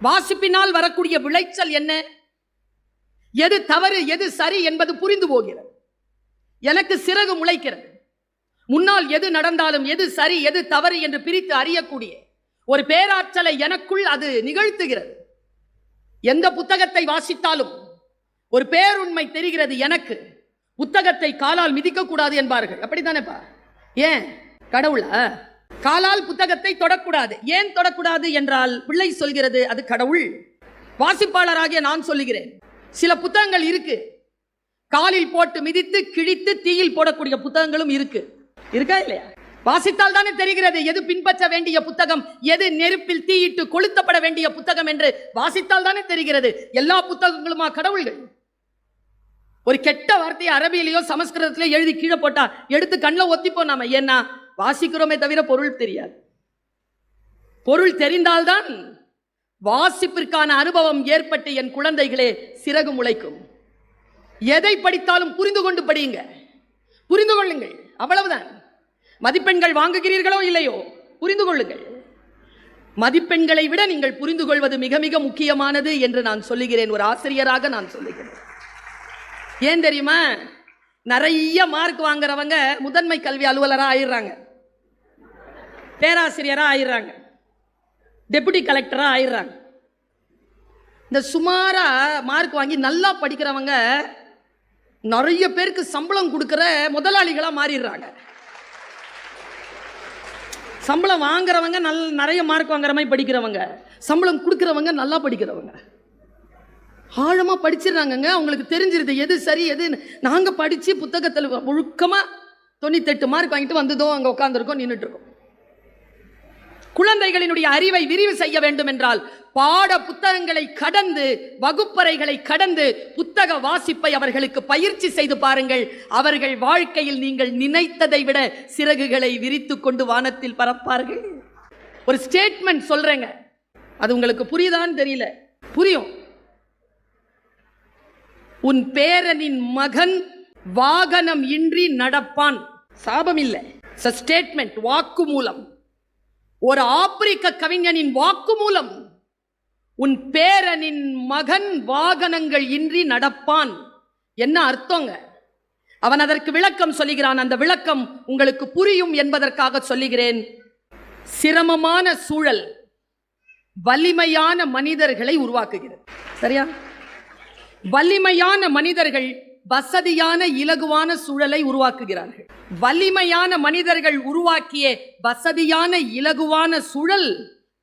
வாசிப்பினால் வரக்கூடிய விளைச்சல் என்ன, எது தவறு எது சரி என்பது புரிந்து போகிறது. எனக்கு சிறகு முளைக்கிறது. முன்னால் எது நடந்தாலும் எது சரி எது தவறு என்று பிரித்து அறியக்கூடிய ஒரு பேராற்றலை எனக்குள் அது நிகழ்த்துகிறது. எந்த புத்தகத்தை வாசித்தாலும் ஒரு பேருண்மை தெரிகிறது எனக்கு. புத்தகத்தை காலால் மிதிக்க கூடாது என்பார்கள், அப்படித்தானேப்பா? ஏன்? கடவுள காலால் புத்தகத்தை தொடக்கூடாது. ஏன் தொடக்கூடாது என்றால் பிள்ளை சொல்கிறது அது கடவுள். வாசிப்பாளராகிய நான் சொல்லுகிறேன், சில புத்தகங்கள் இருக்கு காலில் போட்டு மிதித்து கிழித்து தீயில் போடக்கூடிய புத்தகங்களும் இருக்கு. இருக்கா இல்லையா? வாசித்தால் தானே தெரிகிறது எது பின்பற்ற வேண்டிய புத்தகம், எது நெருப்பில் தீயிட்டு கொளுத்தப்பட வேண்டிய புத்தகம் என்று வாசித்தால் தானே தெரிகிறது. எல்லா புத்தகங்களுமா கடவுள்கள்? ஒரு கெட்ட வார்த்தையை அரபியிலேயோ சமஸ்கிருதத்திலேயோ எழுதி கீழே போட்டா எடுத்து கண்ணில் ஒத்திப்போம் நாம. ஏன்னா வாசிக்கிறோமே தவிர பொருள் தெரியாது. பொருள் தெரிந்தால்தான் வாசிப்பிற்கான அனுபவம் ஏற்பட்டு என் குழந்தைகளே சிறகு முளைக்கும். எதை படித்தாலும் புரிந்து கொண்டு படியுங்க, புரிந்து கொள்ளுங்கள், அவ்வளவுதான். மதிப்பெண்கள் வாங்குகிறீர்களோ இல்லையோ புரிந்து கொள்ளுங்கள். மதிப்பெண்களை விட நீங்கள் புரிந்து கொள்வது மிக மிக முக்கியமானது என்று நான் சொல்லுகிறேன். ஒரு ஆசிரியராக நான் சொல்லுகிறேன். ஏன் தெரியுமா? நிறைய மார்க் வாங்குறவங்க முதன்மை கல்வி அலுவலராக ஆயிடுறாங்க, பேராசிரியராக ஆயிடுறாங்க, டெபுட்டி கலெக்டராக ஆயிடுறாங்க. இந்த சுமாரா மார்க் வாங்கி நல்லா படிக்கிறவங்க நிறைய பேருக்கு சம்பளம் கொடுக்கிற முதலாளிகளாக மாறிடுறாங்க. சம்பளம் வாங்குறவங்க நிறைய மார்க் வாங்குற மாதிரி படிக்கிறவங்க, சம்பளம் கொடுக்கிறவங்க நல்லா படிக்கிறவங்க ஆழமா படிச்சிடறாங்க. அவங்களுக்கு தெரிஞ்சிருது எது சரி எது. நாங்க படிச்சு புத்தகத்தில் ஒழுக்கமா 98 மார்க் வாங்கிட்டு வந்ததோ அங்க உட்கார்ந்துருக்கோம், நின்றுட்டு இருக்கோம். குழந்தைகளினுடைய அறிவை விரிவு செய்ய வேண்டும் என்றால் பாட புத்தகங்களை கடந்து, வகுப்பறைகளை கடந்து புத்தக வாசிப்பை அவர்களுக்கு பயிற்சி செய்து பாருங்கள். அவர்கள் வாழ்க்கையில் நீங்கள் நினைத்ததை விட சிறகுகளை விரித்து கொண்டு வானத்தில் பறப்பார்கள். ஒரு ஸ்டேட்மெண்ட் சொல்றேங்க, அது உங்களுக்கு புரியுதான்னு தெரியல. புரியும். உன் பேரனின் மகன் வாகனம் இன்றி நடப்பான். சாபம் இல்லை, ஸ்டேட்மெண்ட், வாக்கு மூலம். ஒரு ஆப்பிரிக்க கவிஞனின் வாக்கு மூலம் உன் பேரனின் மகன் வாகனங்கள் இன்றி நடப்பான். என்ன அர்த்தங்க? அவன் அதற்கு விளக்கம் சொல்லுகிறான். அந்த விளக்கம் உங்களுக்கு புரியும் என்பதற்காக சொல்லுகிறேன். சிரமமான சூழல் வலிமையான மனிதர்களை உருவாக்குகிறது. சரியா? வலிமையான மனிதர்கள் வசதியான இலகுவான சூழலை உருவாக்குகிறார்கள். வலிமையான மனிதர்கள் உருவாக்கிய வசதியான இலகுவான சூழல்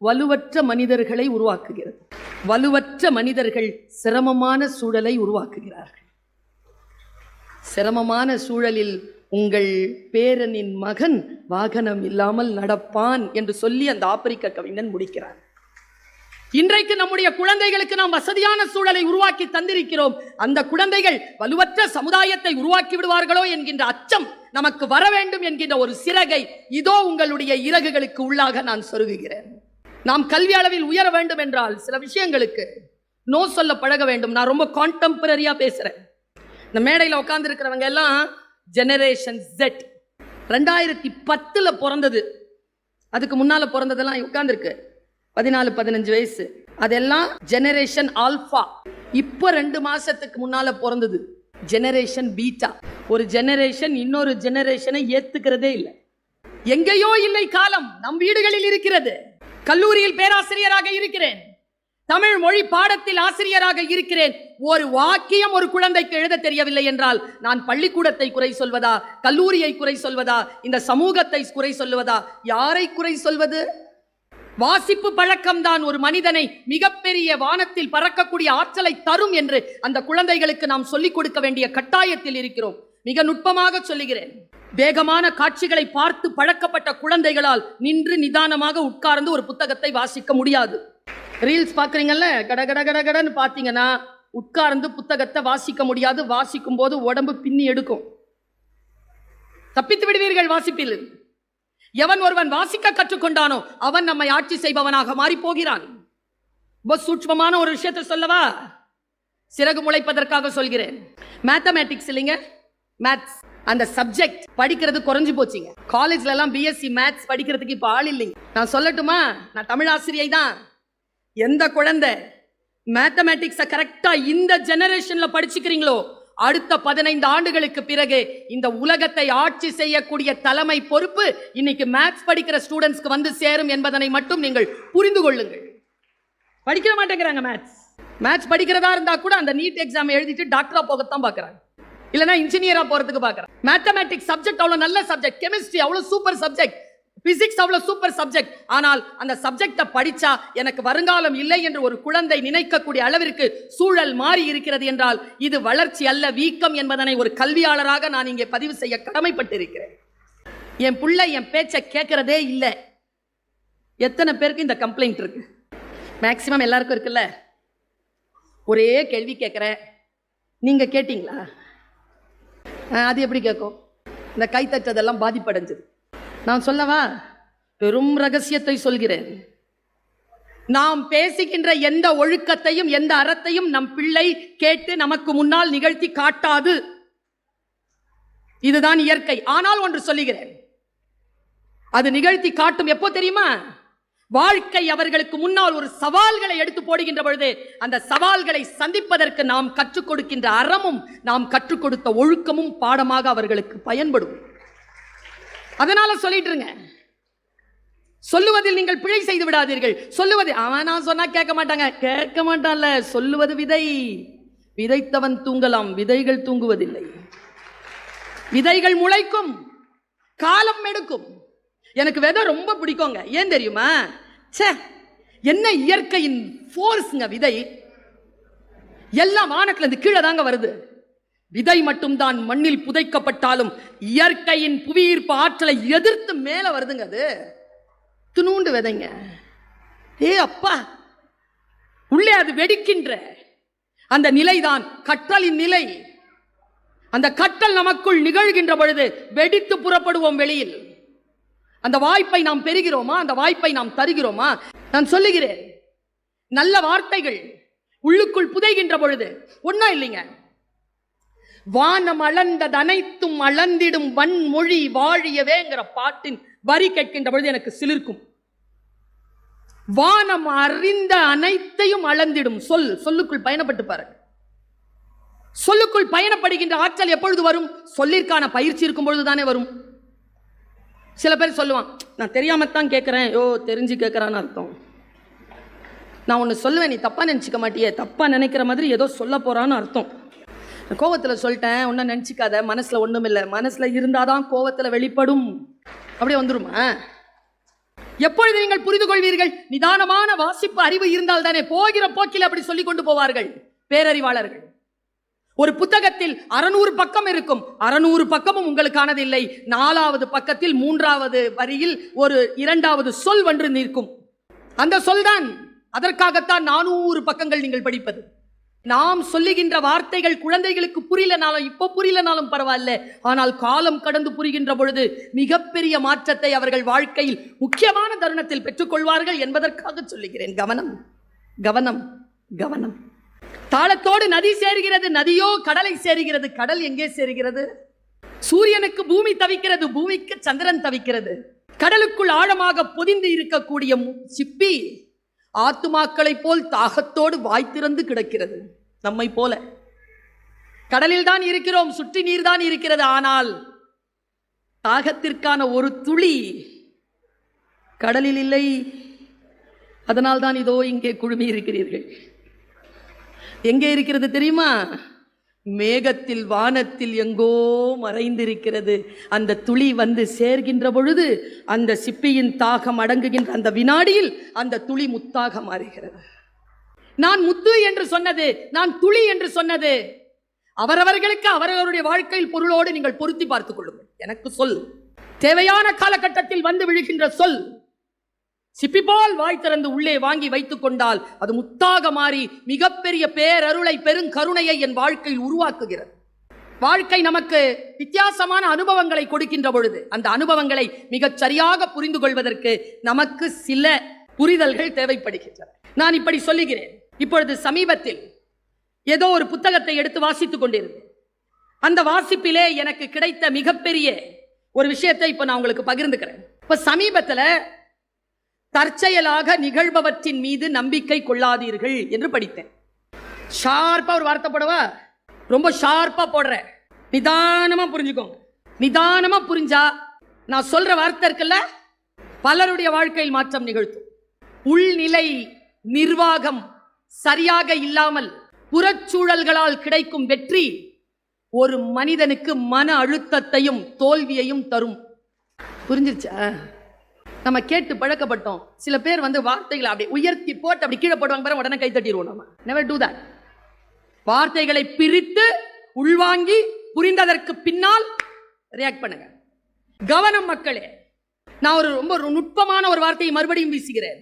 வலுவற்ற மனிதர்களை உருவாக்குகிறது. வலுவற்ற மனிதர்கள் சிரமமான சூழலை உருவாக்குகிறார்கள். சிரமமான சூழலில் உங்கள் பேரனின் மகன் வாகனம் இல்லாமல் நடப்பான் என்று சொல்லி அந்த ஆப்பிரிக்க கவிஞன் முடிக்கிறார். இன்றைக்கு நம்முடைய குழந்தைகளுக்கு நாம் வசதியான சூழலை உருவாக்கி தந்திருக்கிறோம். அந்த குழந்தைகள் வலுவற்ற சமுதாயத்தை உருவாக்கி விடுவார்களோ என்கின்ற அச்சம் நமக்கு வர வேண்டும் என்கின்ற ஒரு சிறகை இதோ உங்களுடைய இறகுகளுக்கு உள்ளாக நான் சொருகுகிறேன். நாம் கல்வி அளவில் உயர வேண்டும் என்றால் சில விஷயங்களுக்கு நோ சொல்ல பழக வேண்டும். நான் ரொம்ப கான்டெம்பரரியா பேசுறேன். இந்த மேடையில் உட்கார்ந்து இருக்கிறவங்க எல்லாம் ஜெனரேஷன் Z. 2010 பிறந்தது. அதுக்கு முன்னால பிறந்ததெல்லாம் உட்கார்ந்துருக்கு 14-15 வயசு. அதெல்லாம் ஜெனரேஷன் ஆல்பா. இப்போ 2 மாசத்துக்கு முன்னால பிறந்தது ஜெனரேஷன் பீட்டா. ஒரு ஜெனரேஷன் இன்னொரு ஜெனரேஷனை ஏத்துக்கிறதே இல்லை. எங்கேயோ இல்லை காலம், நம் வீடுகளில் இருக்கிறது. கல்லூரியில் பேராசிரியராக இருக்கிறேன், தமிழ் மொழி பாடத்தில் ஆசிரியராக இருக்கிறேன். ஒரு வாக்கியம் ஒரு குழந்தைக்கு எழுத தெரியவில்லை என்றால் நான் பள்ளிக்கூடத்தை குறை சொல்வதா, கல்லூரியை குறை சொல்வதா, இந்த சமூகத்தை குறை சொல்வதா? யாரை குறை சொல்வது? வாசிப்பு பழக்கம்தான் ஒரு மனிதனை மிகப்பெரிய வானத்தில் பறக்கக்கூடிய ஆற்றலை தரும் என்று அந்த குழந்தைகளுக்கு நாம் சொல்லிக் கொடுக்க வேண்டிய கட்டாயத்தில் இருக்கிறோம். மிக நுட்பமாக சொல்லுகிறேன். வேகமான காட்சிகளை பார்த்து பழக்கப்பட்ட குழந்தைகளால் நின்று நிதானமாக உட்கார்ந்து ஒரு புத்தகத்தை வாசிக்க முடியாது. ரீல்ஸ் பார்க்குறீங்கல்ல, கட கட கட கடன்னு பார்த்தீங்கன்னா உட்கார்ந்து புத்தகத்தை வாசிக்க முடியாது. வாசிக்கும் போது உடம்பு பின்னி எடுக்கும், தப்பித்து விடுவீர்கள் வாசிப்பில். எவன் ஒருவன் வாசிக்க கற்றுக்கொண்டானோ அவன் நம்மை ஆட்சி செய்பவனாக மாறி போகிறான். ரொம்ப சூட்சமான ஒரு விஷயத்தை சொல்லவா? சிறகு முளைப்பதற்காக சொல்கிறேன். மேத்தமேட்டிக்ஸ் இல்லைங்க, மேத்ஸ். அந்த சப்ஜெக்ட் படிக்கிறது குறைஞ்சு போச்சுங்க. காலேஜ்ல எல்லாம் பிஎஸ்சி மேத்ஸ் படிக்கிறதுக்கு இப்ப ஆள் இல்லைங்க. நான் சொல்லட்டுமா? நான் தமிழ் ஆசிரியை தான். எந்த குழந்தை மேத்தமேட்டிக்ஸை கரெக்டா இந்த ஜெனரேஷன்ல படிச்சுக்கிறீங்களோ, அடுத்த 15 ஆண்டுகளுக்கு பிறகு இந்த உலகத்தை ஆட்சி செய்யக்கூடிய தலைமை பொறுப்பு இன்னைக்கு மேத்ஸ் படிக்கிற ஸ்டூடெண்ட்ஸ்க்கு வந்து சேரும் என்பதனை மட்டும் நீங்கள் புரிந்து கொள்ளுங்கள். படிக்க மாட்டேங்கிறாங்க. மேத்ஸ் படிக்கிறதா இருந்தா கூட அந்த நீட் எக்ஸாம் எழுதிட்டு டாக்டரா போகத்தான் பாக்குறாங்க, இல்லனா இன்ஜினியரா போறதுக்கு பாக்குறாங்க. மேத்தமேட்டிக்ஸ் சப்ஜெக்ட் அவ்வளவு நல்ல சப்ஜெக்ட், கெமிஸ்ட்ரி அவ்வளவு சூப்பர் சப்ஜெக்ட், பிசிக்ஸ் அவ்வளவு சூப்பர் சப்ஜெக்ட். ஆனால் அந்த சப்ஜெக்ட படிச்சா எனக்கு வருங்காலம் இல்லை என்று ஒரு குழந்தை நினைக்கக்கூடிய அளவிற்கு சூழல் மாறி இருக்கிறது என்றால் இது வளர்ச்சி அல்ல, வீக்கம் என்பதனை ஒரு கல்வியாளராக நான் இங்கே பதிவு செய்ய கடமைப்பட்டிருக்கிறேன். என் பிள்ளை என் பேச்சை கேட்கறதே இல்லை. எத்தனை பேருக்கு இந்த கம்ப்ளைண்ட் இருக்கு? மேக்சிமம் எல்லாருக்கும் இருக்குல்ல. ஒரே கேள்வி கேட்கிறேன், நீங்க கேட்டீங்களா? அது எப்படி கேட்கும்? இந்த கை தட்டதெல்லாம் பாதிப்படைஞ்சது. நான் சொல்லவா? பெரும் ரகசியத்தை சொல்கிறேன். நாம் பேசுகின்ற எந்த ஒழுக்கத்தையும் எந்த அறத்தையும் நம் பிள்ளை கேட்டு நமக்கு முன்னால் நிகழ்த்தி காட்டாது. இதுதான் இயற்கை. ஆனால் ஒன்று சொல்லுகிறேன், அது நிகழ்த்தி காட்டும் எப்போ தெரியுமா? வாழ்க்கை அவர்களுக்கு முன்னால் ஒரு சவால்களை எடுத்து போடுகின்ற பொழுது அந்த சவால்களை சந்திப்பதற்கு நாம் கற்றுக் கொடுக்கின்ற அறமும் நாம் கற்றுக் கொடுத்த ஒழுக்கமும் பாடமாக அவர்களுக்கு பயன்படும். அதனால சொல்லிட்டு இருங்க. சொல்லுவதில் நீங்கள் பிழை செய்து விடாதீர்கள். சொல்லுவது அவன் நான் சொன்னா கேட்க மாட்டாங்க, கேட்க மாட்டான்ல. சொல்லுவது விதை, விதைத்தவன் தூங்கலாம், விதைகள் தூங்குவதில்லை. விதைகள் முளைக்கும், காலம் எடுக்கும். எனக்கு விதை ரொம்ப பிடிக்குங்க. ஏன் தெரியுமா? என்ன இயற்கையின் ஃபோர்ஸ்ங்க விதை. எல்லாம் வானத்துல இருந்து கீழே தாங்க வருது. விதை மட்டும்தான் மண்ணில் புதைக்கப்பட்டாலும் இயற்கையின் புவியீர்ப்பு ஆற்றலை எதிர்த்து மேல வருதுங்க. அது துணூண்டு விதைங்க. அப்பா, உள்ளே அது வெடிக்கின்ற அந்த நிலைதான் கற்றலின் நிலை. அந்த கற்றல் நமக்குள் நிகழ்கின்ற பொழுது வெடித்து புறப்படுவோம் வெளியில். அந்த வாய்ப்பை நாம் பெறுகிறோமா? அந்த வாய்ப்பை நாம் தருகிறோமா? நான் சொல்லுகிறேன், நல்ல வார்த்தைகள் உள்ளுக்குள் புதைகின்ற பொழுது ஒன்னும் இல்லைங்க. வானம் அளந்தது அனைத்தும் அளந்திடும் வன்மொழி வாழியவேங்கிற பாட்டின் வரி கேட்கின்ற பொழுது எனக்கு சிலிர்க்கும். வானம் அறிந்த அனைத்தையும் அளந்திடும் சொல். சொல்லுக்குள் பயணப்பட்டு பாருங்க. சொல்லுக்குள் பயணப்படுகின்ற ஆற்றல் எப்பொழுது வரும்? சொல்லிற்கான பயிற்சி இருக்கும் பொழுதுதானே வரும். சில பேர் சொல்லுவான், நான் தெரியாமத்தான் கேட்கிறேன். தெரிஞ்சு கேட்கறான்னு அர்த்தம். நான் ஒன்று சொல்லுவேன், நீ தப்பா நினைச்சுக்க மாட்டியே. தப்பா நினைக்கிற மாதிரி ஏதோ சொல்ல போறான்னு அர்த்தம். கோவத்தில் சொல்லிட்டேன், ஒன்னும் நினைச்சுக்காத, மனசுல ஒண்ணும் இல்லை. மனசுல இருந்தாதான் கோவத்தில் வெளிப்படும். அப்படியே வந்துருமா? எப்பொழுது நீங்கள் புரிந்து கொள்வீர்கள்? நிதானமான வாசிப்பு அறிவு இருந்தால் தானே. போகிற போக்கில் அப்படி சொல்லிக் கொண்டு போவார்கள் பேரறிவாளர்கள். ஒரு புத்தகத்தில் 600 பக்கம் இருக்கும். 600 பக்கமும் உங்களுக்கானது இல்லை. 4வது பக்கத்தில் 3வது வரியில் ஒரு 2வது சொல் வந்து நிற்கும். அந்த சொல்தான். அதற்காகத்தான் 400 பக்கங்கள் நீங்கள் படிப்பது. நாம் சொல்லுகின்ற வார்த்தைகள் குழந்தைகளுக்கு புரியலனாலும், இப்போ புரியலனாலும் பரவாயில்ல, ஆனால் காலம் கடந்து புரிகின்ற பொழுது மிகப்பெரிய மாற்றத்தை அவர்கள் வாழ்க்கையில் முக்கியமான தருணத்தில் பெற்றுக்கொள்வார்கள் என்பதற்காக சொல்லுகிறேன். கவனம், கவனம், கவனம். தாளத்தோடு நதி சேருகிறது, நதியோ கடலை சேருகிறது. கடல் எங்கே சேருகிறது? சூரியனுக்கு பூமி தவிக்கிறது, பூமிக்கு சந்திரன் தவிக்கிறது. கடலுக்குள் ஆழமாக பொதிந்து இருக்கக்கூடிய சிப்பி ஆத்துமாக்களை போல் தாகத்தோடு வாய் திறந்து கிடக்கிறது. நம்மை போல கடலில் தான் இருக்கிறோம், சுற்றி நீர் தான் இருக்கிறது. ஆனால் தாகத்திற்கான ஒரு துளி கடலில் இல்லை. அதனால் தான் இதோ இங்கே குழுமி இருக்கிறீர்கள். எங்கே இருக்கிறது தெரியுமா? மேகத்தில், வானத்தில் எங்கோ மறைந்திருக்கிறது. அந்த துளி வந்து சேர்கின்ற பொழுது அந்த சிப்பியின் தாகம் அடங்குகின்ற அந்த வினாடியில் அந்த துளி முத்தாக மாறுகிறது. நான் முத்து என்று சொன்னது, நான் துளி என்று சொன்னது அவரவர்களுக்கு அவரவருடைய வாழ்க்கையில் பொருளோடு நீங்கள் பொருத்தி பார்த்துக் கொள்ளுங்கள். எனக்கு சொல் தேவையான காலகட்டத்தில் வந்து விழுகின்ற சொல். சிப்பி போல் வாய் திறந்து உள்ளே வாங்கி வைத்துக் கொண்டால் அது முத்தாக மாறி மிகப்பெரிய பேரருளை, பெருங்கருணையை என் வாழ்க்கையில் உருவாக்குகிறது. வாழ்க்கை நமக்கு வித்தியாசமான அனுபவங்களை கொடுக்கின்ற பொழுது அந்த அனுபவங்களை மிகச் சரியாக புரிந்து கொள்வதற்கு நமக்கு சில புரிதல்கள் தேவைப்படுகின்றன. நான் இப்படி சொல்லுகிறேன். இப்பொழுது சமீபத்தில் ஏதோ ஒரு புத்தகத்தை எடுத்து வாசித்துக் கொண்டிருந்தேன். அந்த வாசிப்பிலே எனக்கு கிடைத்த மிகப்பெரிய ஒரு விஷயத்தை இப்ப நான் உங்களுக்கு பகிர்ந்துக்கிறேன். இப்ப சமீபத்தில் தற்செயலாக நிகழ்பவற்றின் மீது நம்பிக்கை கொள்ளாதீர்கள் என்று படித்தேன். ஷார்ப்பா ஒரு வார்த்தை போடவா? ரொம்ப ஷார்ப்பா போடுறேன், நிதானமா புரிஞ்சுக்கோங்க. நிதானமா புரிஞ்சா நான் சொல்ற வார்த்தை இருக்குல்ல, பலருடைய வாழ்க்கையில் மாற்றம் நிகழ்த்தும். உள்நிலை நிர்வாகம் சரியாக இல்லாமல் புறச்சூழல்களால் கிடைக்கும் வெற்றி ஒரு மனிதனுக்கு மன அழுத்தத்தையும் தோல்வியையும் தரும். புரிஞ்சிருச்சா? நம்ம கேட்டு பழக்கப்பட்டோம். சில பேர் வார்த்தைகளை அப்படி உயர்த்தி போட்டு அப்படி கீழே போடுவாங்க, உடனே கை தட்டிடுவோம். நம்ம நெவர் டு தட். வார்த்தைகளை பிரித்து உள்வாங்கி புரிந்ததற்கு பின்னால் ரியாக்ட் பண்ணுங்க. கவனம் மக்களே. நான் ரொம்ப நுட்பமான ஒரு வார்த்தையை மறுபடியும் வீசுகிறேன்.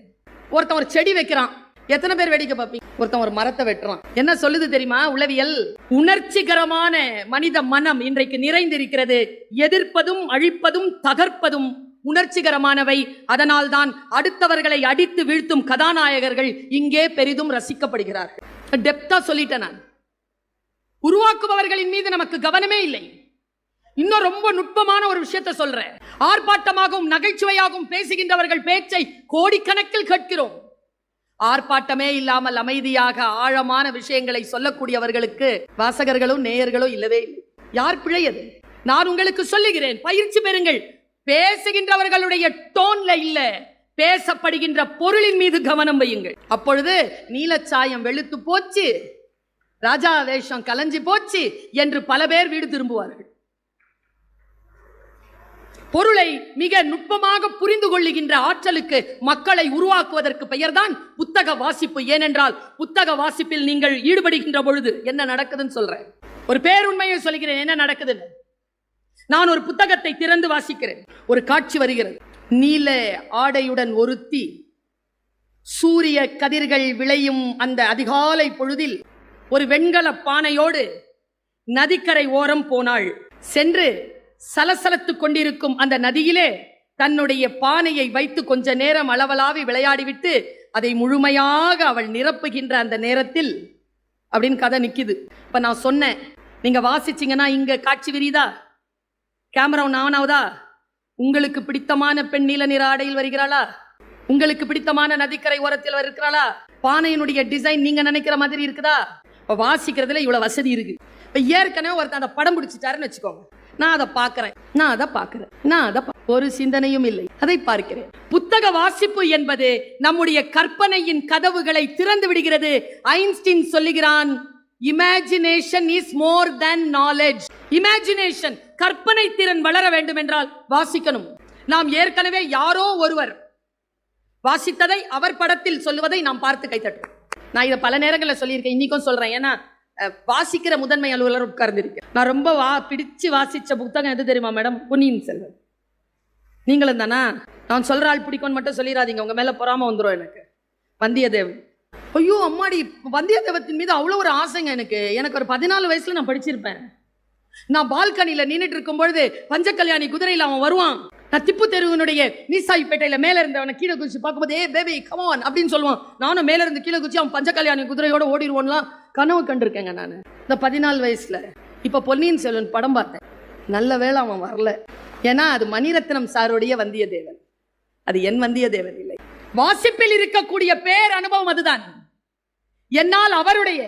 ஒருத்தன் ஒரு செடி வைக்கிறான், எத்தனை பேர் வேடிக்கை பார்ப்பீங்க? ஒருத்தன் ஒரு மரத்தை வெட்டுறான். என்ன சொல்லுது தெரியுமா உளவியல்? உணர்ச்சிகரமான மனித மனம் இன்றைக்கு நிறைந்திருக்கிறது. எதிர்ப்பதும் அழிப்பதும் தகர்ப்பதும் உணர்ச்சிகரமானவை. அதனால் தான் அடுத்தவர்களை அடித்து வீழ்த்தும் கதாநாயகர்கள் இங்கே பெரிதும் ரசிக்கப்படுகிறார்கள். டெப்தா சொல்லிட்டேன் நான். உருவாக்குபவர்களின் மீது நமக்கு கவனமே இல்லை. இன்னும் ரொம்ப நுட்பமான ஒரு விஷயத்தை சொல்றேன். ஆர்ப்பாட்டமாகவும் நகைச்சுவையாகவும் பேசுகின்றவர்கள் பேச்சை கோடிக்கணக்கில் கேட்கிறோம். ஆர்ப்பாட்டமே இல்லாமல் அமைதியாக ஆழமான விஷயங்களை சொல்லக்கூடியவர்களுக்கு வாசகர்களும் நேயர்களும் இல்லவே இல்லை. யார் பிழையது? நான் உங்களுக்கு சொல்லுகிறேன், பயிற்சி பெறுங்கள். பேசுகின்றவர்களுடைய டோன்ல இல்ல, பேசப்படுகின்ற பொருளின் மீது கவனம் வையுங்கள். அப்பொழுது நீலச்சாயம் வெளுத்து போச்சு, ராஜா வேஷம் கலைஞ்சு போச்சு என்று பல பேர் வீடு திரும்புவார்கள். பொருளை மிக நுட்பமாக புரிந்து கொள்ளுகின்ற ஆற்றலுக்கு மக்களை உருவாக்குவதற்கு பெயர்தான் புத்தக வாசிப்பு. ஏனென்றால் புத்தக வாசிப்பில் நீங்கள் ஈடுபடுகின்ற பொழுது என்ன நடக்குதுன்னு சொல்றேன். ஒரு பேருண்மையை சொல்கிறேன், என்ன நடக்குதுன்னு. நான் ஒரு புத்தகத்தை திறந்து வாசிக்கிறேன். ஒரு காட்சி வருகிறது. நீல ஆடையுடன் ஒருத்தி சூரிய கதிர்கள் விளையும் அந்த அதிகாலை பொழுதில் ஒரு வெண்கல பானையோடு நதிக்கரை ஓரம் போனாள். சென்று சலசலத்துக் கொண்டிருக்கும் அந்த நதியிலே தன்னுடைய பானையை வைத்து கொஞ்ச நேரம் அளவலாவி விளையாடிவிட்டு அதை முழுமையாக அவள் நிரப்புகின்ற அந்த நேரத்தில் அப்படின்னு கதை நிக்குது. இப்ப நான் சொன்னேன், நீங்க வாசிச்சீங்கன்னா இங்க காட்சி விரிதா, கேமரா ஆனாவதா? உங்களுக்கு பிடித்தமான பெண் நீல நிற ஆடையில் வருகிறாளா? உங்களுக்கு பிடித்தமான நதிக்கரை ஓரத்தில் இருக்கிறாளா? பானையினுடைய டிசைன் நீங்க நினைக்கிற மாதிரி இருக்குதா? இப்ப வாசிக்கிறதுல இவ்வளவு வசதி இருக்கு. இப்ப ஏற்கனவே ஒருத்தன் அந்த படம் பிடிச்சிட்டாருன்னு வச்சுக்கோங்க. நான் அதை பார்க்கிறேன், ஒரு சிந்தனையும் இல்லை, அதை பார்க்கிறேன். புத்தக வாசிப்பு என்பது நம்முடைய கற்பனையின் கதவுகளை திறந்து விடுகிறது. ஐன்ஸ்டீன் சொல்லுகிறான், imagination is more then knowledge. Imagination, கற்பனை திறன் வளர வேண்டும் என்றால் வாசிக்கணும். நாம் ஏற்கனவே யாரோ ஒருவர் வாசித்ததை அவர் படத்தில் சொல்லுவதை நாம் பார்த்து கைத்தட்டோம். நான் இதை பல நேரங்களில் சொல்லியிருக்கேன், இன்னைக்கும் சொல்றேன். ஏன்னா வாசிக்கிற முதன்மை அலுவலர் உட்கார்ந்திருக்கேன். நான் ரொம்ப பிடிச்சு வாசிச்ச புத்தகம் எது தெரியுமா மேடம்? பொன்னியின் செல்வன். நீங்களும் தானா? நான் சொல்ற ஆள் பிடிக்கும்னு மட்டும் சொல்லிடாதீங்க, உங்க மேல பொறாம வந்துடும். எனக்கு வந்தியத்தேவன், ஐயோ அம்மாடி, வந்தியத்தேவத்தின் மீது அவ்வளோ ஒரு ஆசைங்க எனக்கு ஒரு 14 வயசுல நான் படிச்சிருப்பேன். நான் பால்கனியில் நின்றுட்டு இருக்கும் பொழுது பஞ்சகல்யாணி குதிரையில் அவன் வருவான். நான் திப்பு தெருவினுடைய நீசாய்பேட்டையில் மேலே இருந்தவனை கீழே குதிச்சு பார்க்கும்போது, ஏ பேபி கமான் அப்படின்னு சொல்லுவான். நானும் மேலே இருந்து கீழே குதிச்சு அவன் பஞ்சகல்யாணி குதிரையோட ஓடிடுவோம்லாம் கனவு கண்டிருக்கேங்க நான் இந்த 14 வயசுல. இப்போ பொன்னியின் செல்வன் படம் பார்த்தேன். நல்ல வேளை அவன் வரல. ஏன்னா அது மணிரத்னம் சாருடைய வந்தியத்தேவன், அது என் வந்தியத்தேவன் இல்லை. வாசிப்பில் இருக்கக்கூடிய பேர் அனுபவம் அதுதான். என்னால் அவருடைய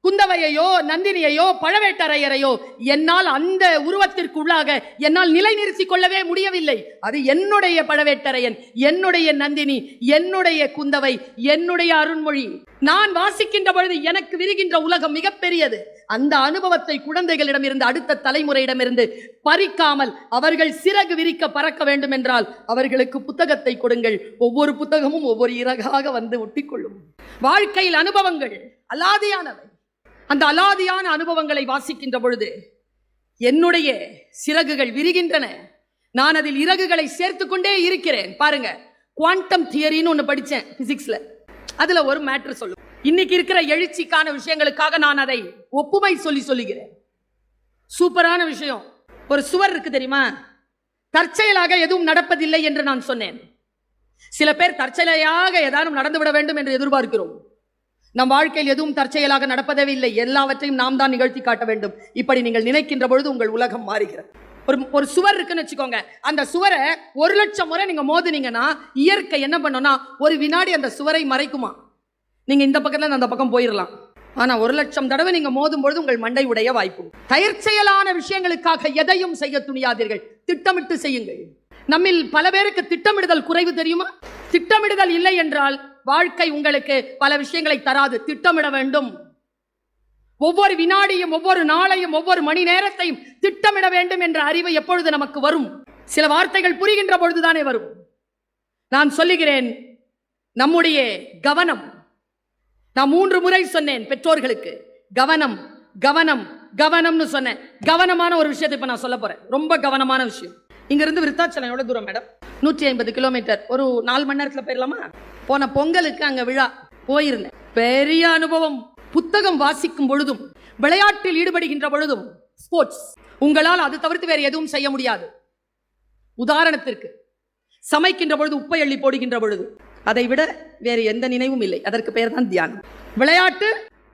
குந்தவையோ நந்தினியையோ பழவேட்டரையரையோ என்னால் அந்த உருவத்திற்குள்ளாக என்னால் நிலைநிறுத்திக் கொள்ளவே முடியவில்லை. அது என்னுடைய பழவேட்டரையன், என்னுடைய நந்தினி, என்னுடைய குந்தவை, என்னுடைய அருண்மொழி. நான் வாசிக்கின்ற பொழுது எனக்கு விரிகின்ற உலகம் மிகப்பெரியது. அந்த அனுபவத்தை குழந்தைகளிடமிருந்து அடுத்த தலைமுறையிடமிருந்து பறிக்காமல் அவர்கள் சிறகு விரிக்க பறக்க வேண்டும் என்றால் அவர்களுக்கு புத்தகத்தை கொடுங்கள். ஒவ்வொரு புத்தகமும் ஒவ்வொரு இறகாக வந்து ஒட்டிக்கொள்ளும். வாழ்க்கையில் அனுபவங்கள் அலாதியானவை. அந்த அலாதியான அனுபவங்களை வாசிக்கின்ற பொழுது என்னுடைய சிறகுகள் விரிகின்றன. நான் அதில் இறகுகளை சேர்த்து கொண்டே இருக்கிறேன். பாருங்க, குவாண்டம் தியரின்னு ஒன்று படித்தேன் பிசிக்ஸ்ல. அதுல ஒரு மேட்டர் சொல்லும். இன்னைக்கு இருக்கிற எழுச்சிக்கான விஷயங்களுக்காக நான் அதை ஒப்புமை சொல்லுகிறேன். சூப்பரான விஷயம். ஒரு சுவர் இருக்கு தெரியுமா? தற்செயலாக எதுவும் நடப்பதில்லை என்று நான் சொன்னேன். சில பேர் தற்செயலாக ஏதானும் நடந்துவிட வேண்டும் என்று எதிர்பார்க்கிறோம். நம் வாழ்க்கையில் எதுவும் தற்செயலாக நடப்பதே இல்லை. எல்லாவற்றையும் நாம் தான் நிகழ்த்தி காட்ட வேண்டும். இப்படி நீங்கள் நினைக்கின்ற பொழுது உங்கள் உலகம் மாறுகிறது. ஒரு சுவர் இருக்குன்னு வச்சுக்கோங்க. அந்த சுவரை 1,00,000 முறை நீங்க மோதுனீங்கன்னா இயற்கை என்ன பண்ணும்னா ஒரு வினாடி அந்த சுவரை மறைக்குமா. நீங்க இந்த பக்கத்துல அந்த பக்கம் போயிடலாம். ஆனா 1,00,000 தடவை நீங்க மோதும் பொழுது உங்கள் மண்டை உடைய வாய்ப்பு. தற்செயலான விஷயங்களுக்காக எதையும் செய்ய துணியாதீர்கள், திட்டமிட்டு செய்யுங்கள். நம்மில் பல பேருக்கு திட்டமிடுதல் குறைவு தெரியுமா? திட்டமிடுதல் இல்லை என்றால் வாழ்க்கை உங்களுக்கு பல விஷயங்களை தராது. திட்டமிட வேண்டும். ஒவ்வொரு வினாடியும், ஒவ்வொரு நாளையும், ஒவ்வொரு மணி நேரத்தையும் திட்டமிட வேண்டும் என்ற அறிவு எப்பொழுது நமக்கு வரும்? சில வார்த்தைகள் புரிகின்ற பொழுதுதானே வரும். நான் சொல்லுகிறேன், நம்முடைய கவனம். நான் 3 முறை சொன்னேன் பெற்றோர்களுக்கு, கவனம் கவனம் கவனம்னு சொன்னேன். கவனமான ஒரு விஷயத்தை இப்ப நான் சொல்ல போறேன். ரொம்ப கவனமான விஷயம். இங்க இருந்து விருத்தாச்சலம் எவ்வளவு தூரம் மேடம்? 150 கிலோமீட்டர். ஒரு 4 மணி நேரத்துல போயிடலாமா? போன பொங்கலுக்கு அங்க விழா போயிருந்தேன். பெரிய அனுபவம். புத்தகம் வாசிக்கும் பொழுதும், விளையாட்டில் ஈடுபடுகின்ற பொழுதும், ஸ்போர்ட்ஸ், உங்களால் அது தவிர்த்து வேறு எதுவும் செய்ய முடியாது. உதாரணத்திற்கு, சமைக்கின்ற பொழுது உப்பை அள்ளி போடுகின்ற பொழுது, அதை விட வேறு எந்த நினைவும் இல்லை. அதற்கு பெயர் தான் தியானம். விளையாட்டு,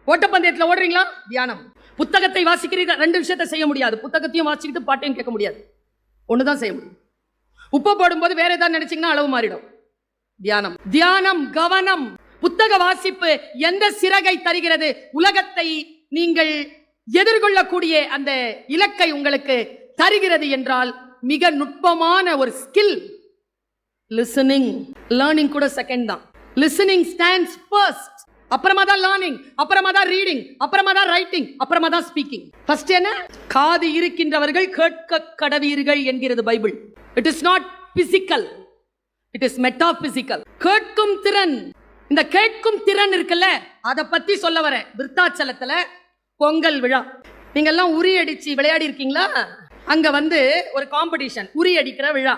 ஓட்டப்பந்தயத்தில் ஓடுறீங்களா? தியானம். புத்தகத்தை வாசிக்கிறீர்கள், 2 விஷயத்தை செய்ய முடியாது. புத்தகத்தையும் வாசிக்கிட்டு பாட்டையும் கேட்க முடியாது. ஒண்ணுதான் செய்ய முடியும். உப்பு போடும்போது வேற ஏதாவது நினைச்சீங்கன்னா அளவு மாறிடும். தியானம். தியானம், கவனம். புத்தக வாசிப்பு எந்த சிறகை தருகிறது? உலகத்தை நீங்கள் எதிர்கொள்ளக்கூடிய அந்த இலக்கை உங்களுக்கு தருகிறது என்றால் மிக நுட்பமான ஒரு ஸ்கில். லிசனிங். லேர்னிங் கூட செகண்ட் தான். Listening stands first. அப்புறமா தான் லேர்னிங், அப்புறமா தான் ரீடிங், அப்புறமா தான் ரைட்டிங், அப்புறமா தான் ஸ்பீக்கிங். ஃபர்ஸ்ட் என்ன? காது இருக்கின்றவர்கள் கேட்க கடவீர்கள் என்கிறது Bible. It is not physical, it is metaphysical. கேட்கும் திறன். இந்த கேட்கும் திறன் இருக்குல்ல, அதை பத்தி சொல்ல வரேன். விருத்தாச்சலத்துல பொங்கல் விழா. நீங்க எல்லாம் உரி அடிச்சு விளையாடி இருக்கீங்களா? அங்க ஒரு காம்படிஷன், உரி அடிக்கிற விழா.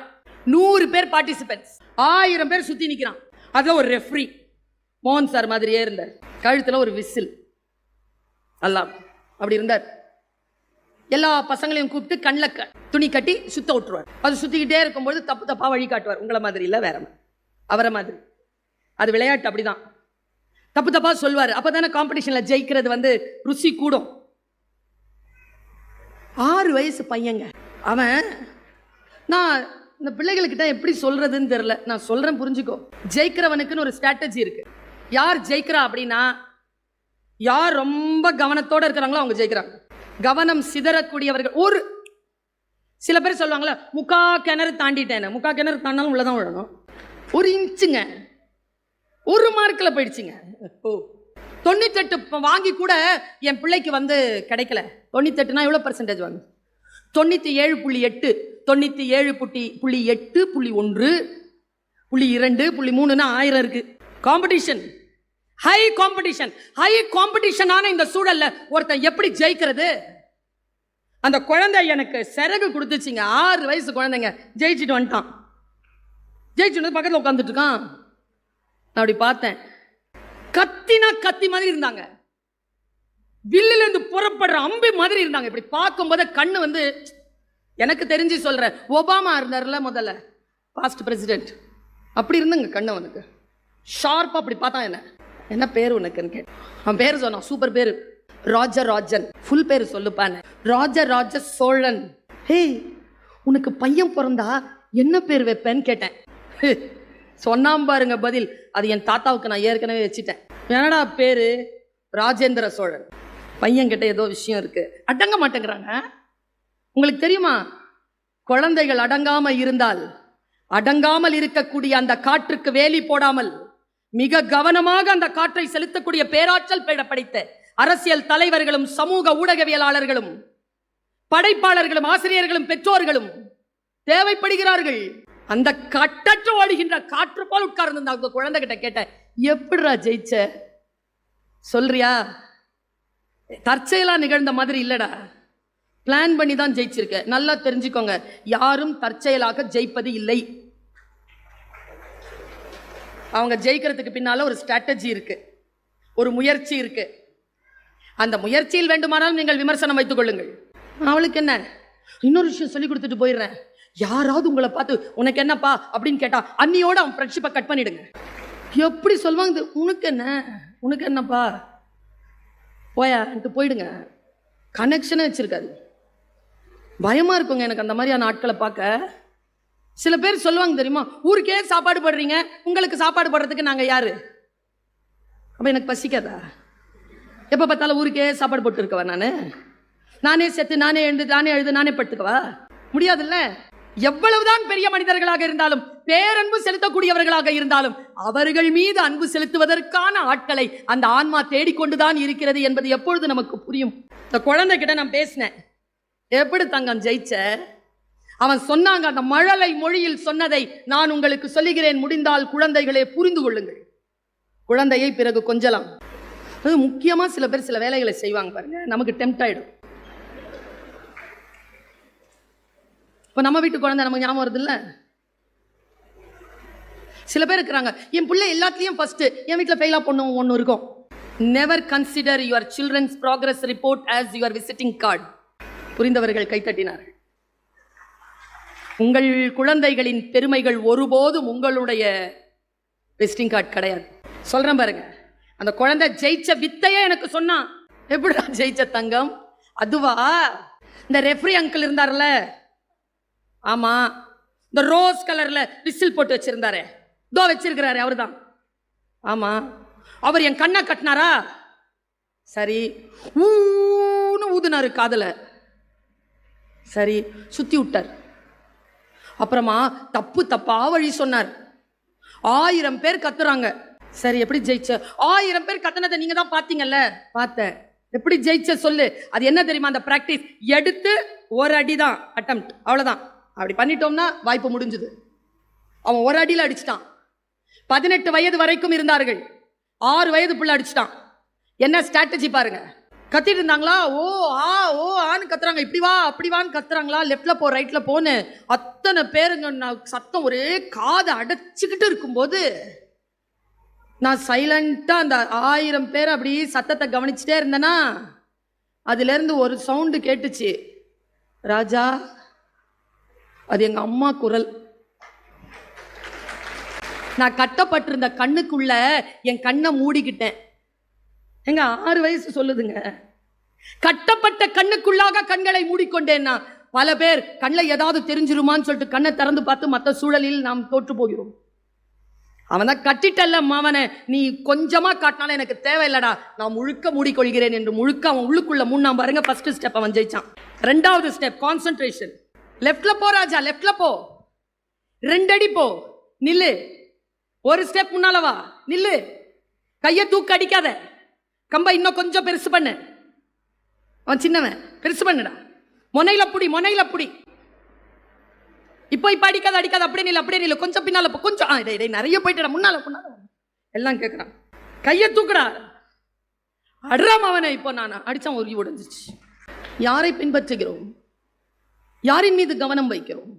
100 பேர் பார்ட்டிசிபென்ட்ஸ், 1000 பேர் சுத்தி நிக்கிறான். அதுல ஒரு ரெஃப்ரி, மோகன் சார் மாதிரியே இருந்தார். கழுத்துல ஒரு விசில், எல்லாம் அப்படி இருந்தார். எல்லா பசங்களையும் கூப்பிட்டு கண்ணில் துணி கட்டி சுத்த விட்டுருவார். அது சுத்திக்கிட்டே இருக்கும்போது தப்பு தப்பா வழி காட்டுவார். உங்களை மாதிரி இல்லை, வேற அவரை மாதிரி. அது விளையாட்டு, அப்படிதான். தப்பு தப்பா சொல்வார். அப்பதானே காம்படிஷன்ல ஜெயிக்கிறது ருசி கூடும். 6 வயசு பையங்க அவன். நான் இந்த பிள்ளைகளுக்கிட்ட எப்படி சொல்றதுன்னு தெரியல. நான் சொல்றேன், புரிஞ்சுக்கோ. ஜெயிக்கிறவனுக்குன்னு ஒரு ஸ்ட்ராட்டஜி இருக்கு. யார் ஜெயிக்கிறா அப்படின்னா, யார் ரொம்ப கவனத்தோட இருக்கிறாங்களோ அவங்க ஜெயிக்கிறாங்க. கவனம் சிதறக்கூடியவர்கள். ஒரு சில பேர் சொல்லுவாங்களா, 3/4 கிணறு தாண்டிட்டேன்னு. 3/4 கிணறு தாண்டாலும் உள்ளதான் விழணும். 1 இன்ச்சுங்க, 1 மார்க்கில் போயிடுச்சுங்க. 98 வாங்கி கூட என் பிள்ளைக்கு கிடைக்கல. 98னா எவ்வளோ பர்சன்டேஜ் வாங்க? 97.8, 97.8, 0.1, 0.2, 0.3ன்னா 1000 இருக்கு. Competition, high competition. ஹை காம்படிஷனான இந்த சூழல்ல ஒருத்தன் எப்படி ஜெயிக்கிறது? அந்த குழந்தை எனக்கு சிறகு கொடுத்துச்சுங்க. 6 வயசு குழந்தைங்க ஜெயிச்சுட்டு வந்துட்டான். ஜெயிச்சுட்டு பக்கத்தில் உட்காந்துட்டு இருக்கான். நான் அப்படி பார்த்தேன். கத்தினா கத்தி மாதிரி இருந்தாங்க. வில்லுல இருந்து புறப்படுற அம்பு மாதிரி இருந்தாங்க. இப்படி பார்க்கும்போது கண்ணு எனக்கு தெரிஞ்சு சொல்றேன், ஒபாமா இருந்தார்ல முதல்ல, பாஸ்ட் பிரசிடென்ட், அப்படி இருந்துங்க கண்ணு. அவனுக்கு ஷார்ப்பா அப்படி பார்த்தா. என்ன பேர் உனக்குன்னு கேட்டேன். அவன் பேர் சொன்னான், சூப்பர் பேரு, ராஜராஜன். ஃபுல் பேர் சொல்லுப்பான, ராஜராஜ சோழன். ஹே, உனக்கு பையன் பிறந்தா என்ன பேர் வைப்பேன்னு கேட்டேன். சொன்னாம் பாருங்க பதில். அது என் தாத்தாவுக்கு நான் ஏற்கனவே வச்சுட்டேன். என்னடா பேரு? ராஜேந்திர சோழன். பையன் கிட்ட ஏதோ விஷயம் இருக்கு. அடங்க மாட்டேங்கிறாங்க. உங்களுக்கு தெரியுமா, குழந்தைகள் அடங்காம இருந்தால், அடங்காமல் இருக்கக்கூடிய அந்த காற்றுக்கு வேலி போடாமல் மிக கவனமாக அந்த காற்றை செலுத்தக்கூடிய பேராற்றல் படைத்த அரசியல் தலைவர்களும் சமூக ஊடகவியலாளர்களும் படைப்பாளர்களும் ஆசிரியர்களும் பெற்றோர்களும் தேவைப்படுகிறார்கள். அந்த கட்டற்று ஓடுகின்ற காற்று போல் உட்கார்ந்து அந்த குழந்தை கிட்ட கேட்ட, எப்படிடா ஜெயிச்ச சொல்றியா? தற்செயலா நிகழ்ந்த மாதிரி இல்லடா, பிளான் பண்ணி தான் ஜெயிச்சிருக்க. நல்லா தெரிஞ்சுக்கோங்க, யாரும் தற்செயலாக ஜெயிப்பது இல்லை. அவங்க ஜெயிக்கிறதுக்கு பின்னால ஒரு ஸ்ட்ராட்டஜி இருக்கு, ஒரு முயற்சி இருக்கு. அந்த முயற்சியில் வேண்டுமானால் நீங்கள் விமர்சனம் வைத்துக் கொள்ளுங்கள். அவளுக்கு என்ன, இன்னொரு விஷயம் சொல்லி கொடுத்துட்டு போயிடுறேன். யாராவது உங்களை பார்த்து உனக்கு என்னப்பா அப்படின்னு கேட்டா அன்னியோட அவன் ஃப்ரெண்ட்ஷிப்பை கட் பண்ணிடுங்க. எப்படி சொல்லுவாங்க, உனக்கு என்ன, உனக்கு என்னப்பா, போயான்ட்டு போயிடுங்க. கனெக்ஷனே வச்சிருக்காது. பயமா இருக்குங்க எனக்கு அந்த மாதிரியான ஆட்களை பார்க்க. சில பேர் சொல்லுவாங்க தெரியுமா, ஊருக்கே சாப்பாடு போடுறீங்க, உங்களுக்கு சாப்பாடு போடுறதுக்கு நாங்கள் யாரு? அப்போ எனக்கு பசிக்காதா? எப்போ பார்த்தாலும் ஊருக்கே சாப்பாடு போட்டு இருக்கவா? நானே செத்து நானே எழுந்து நானே எழுது நானே படுத்துக்கவா? முடியாதுல்ல. எவ்வளவுதான் பெரிய மனிதர்களாக இருந்தாலும், பேரன்பு செலுத்தக்கூடியவர்களாக இருந்தாலும், அவர்கள் மீது அன்பு செலுத்துவதற்கான ஆட்களை அந்த ஆன்மா தேடிக்கொண்டுதான் இருக்கிறது என்பது எப்பொழுது நமக்கு புரியும்? இந்த குழந்தைகிட்ட நான் பேசினேன், எப்படி தங்கம் ஜெயிச்ச? அவன் சொன்னாங்க, அந்த மழலை மொழியில் சொன்னதை நான் உங்களுக்கு சொல்லுகிறேன், முடிந்தால் குழந்தைகளே புரிந்து கொள்ளுங்கள். குழந்தையை பிறகு கொஞ்சலாம். அது முக்கியமா சில பேர் சில வேலைகளை செய்வாங்க பாருங்க, நமக்கு டெம்ட் ஆயிடும். இப்போ நம்ம வீட்டு குழந்தை நமக்கு ஞாபகம் வருது இல்ல? சில பேர் இருக்கிறாங்க, என் பிள்ளை எல்லாத்துலயும் ஃபர்ஸ்ட், என் வீட்டில் ஃபெயிலா பொண்ணு ஒன்று இருக்கும். Never consider your children's progress report as your visiting card. புரிந்தவர்கள் கைத்தட்டினார்கள். உங்கள் குழந்தைகளின் பெருமைகள் ஒருபோதும் உங்களுடைய விசிட்டிங் கார்டு கிடையாது. சொல்றேன் பாருங்க, அந்த குழந்தை ஜெயிச்ச வித்தையே எனக்கு சொன்னான். எப்படிடா ஜெயிச்ச தங்கம்? அதுவா, இந்த ரெஃப்ரி அங்கிள் இருந்தார்ல, ஆமா, இந்த ரோஸ் கலர்ல விசில் போட்டு வச்சிருந்தாரு, தோ வச்சிருக்கிறாரு அவர்தான். ஆமா, அவர் என் கண்ணை கட்டினாரா? சரி, ஊன்னு ஊதுனாரு காதல, சரி, சுத்தி விட்டார். அப்புறமா தப்பு தப்பா வழி சொன்னார். 1000 பேர் கத்துறாங்க. சரி, எப்படி ஜெயிச்ச? 1000 பேர் கத்துனதை நீங்க தான் பாத்தீங்கல்ல? பார்த்தேன். எப்படி ஜெயிச்ச சொல்லு. அது என்ன தெரியுமா? அந்த பிராக்டிஸ். எடுத்து ஒரு அடிதான் அட்டெம்ப்ட், அவ்வளவுதான். அப்படி பண்ணிட்டோம்னா வாய்ப்பு முடிஞ்சது. அவன் ஒரு அடியில் அடிச்சிட்டான். 18 வயது வரைக்கும் இருந்தார்கள். 6 வயது பிள்ளை அடிச்சிட்டான். என்ன ஸ்ட்ராட்டஜி பாருங்க. கத்திட்டு இருந்தாங்களா, ஓ ஆ ஓ ஆன்னு கத்துறாங்க, இப்படி வா அப்படி வான்னு கத்துறாங்களா, லெஃப்ட்ல போ ரைட்ல போன்னு அத்தனை பேருங்க சத்தம் ஒரே காதை அடைச்சிக்கிட்டு இருக்கும்போது நான் சைலண்டா அந்த 1000 பேர் அப்படி சத்தத்தை கவனிச்சுட்டே இருந்தேன்னா, அதுல இருந்து ஒரு சவுண்டு கேட்டுச்சு, ராஜா, அது எங்க அம்மா குரல். நான் கட்டப்பட்டிருந்த கண்ணுக்குள்ள என் கண்ணை மூடிக்கிட்டேன். எங்க 6 வயசு சொல்லுதுங்க, கட்டப்பட்ட கண்ணுக்குள்ளாக கண்களை மூடிக்கொண்டேன்னா. பல பேர் கண்ணில் ஏதாவது தெரிஞ்சிருமான்னு சொல்லிட்டு கண்ணை திறந்து பார்த்து மற்ற சூழலில் நாம் தோற்று போகிறோம். அவனை கட்டிட்டல்ல மாவனை, நீ கொஞ்சமா காட்டினாலும் எனக்கு தேவையில்லடா, நான் முழுக்க மூடிக்கொள்கிறேன் என்று முழுக்க அவன் உள்ளுக்குள்ள மூணாம் பாருங்க. ஃபர்ஸ்ட் ஸ்டெப் அவன் ஜெயிச்சான். 2வது ஸ்டெப் கான்சென்ட்ரேஷன். லெஃப்ட்ல போ ராஜா, லெஃப்ட்ல போ, 2 அடி போ, நில்லு. ஒரு ஸ்டெப் முன்னால வா, நில்லு. கையை தூக்க அடிக்காத, கம்பை இன்னும் கொஞ்சம் பெருசு பண்ணு. அவன் சின்னவன், பெருசு பண்ணுடா. முனையில புடி, முனையில புடி. இப்போ இப்ப அடிக்காத அடிக்காத, அப்படியே நில்லு, அப்படியே நில்லு. கொஞ்சம் பின்னால போ, கொஞ்சம் நிறைய போயிட்டா, முன்னால முன்னால எல்லாம் கேட்கறான். கையை தூக்குடா, அட்ராம் அவனை. இப்போ நான் அடிச்சான், உருகி உடைஞ்சிச்சு. யாரை பின்பற்றுகிறோம்? யாரின் மீது கவனம் வைக்கிறோம்?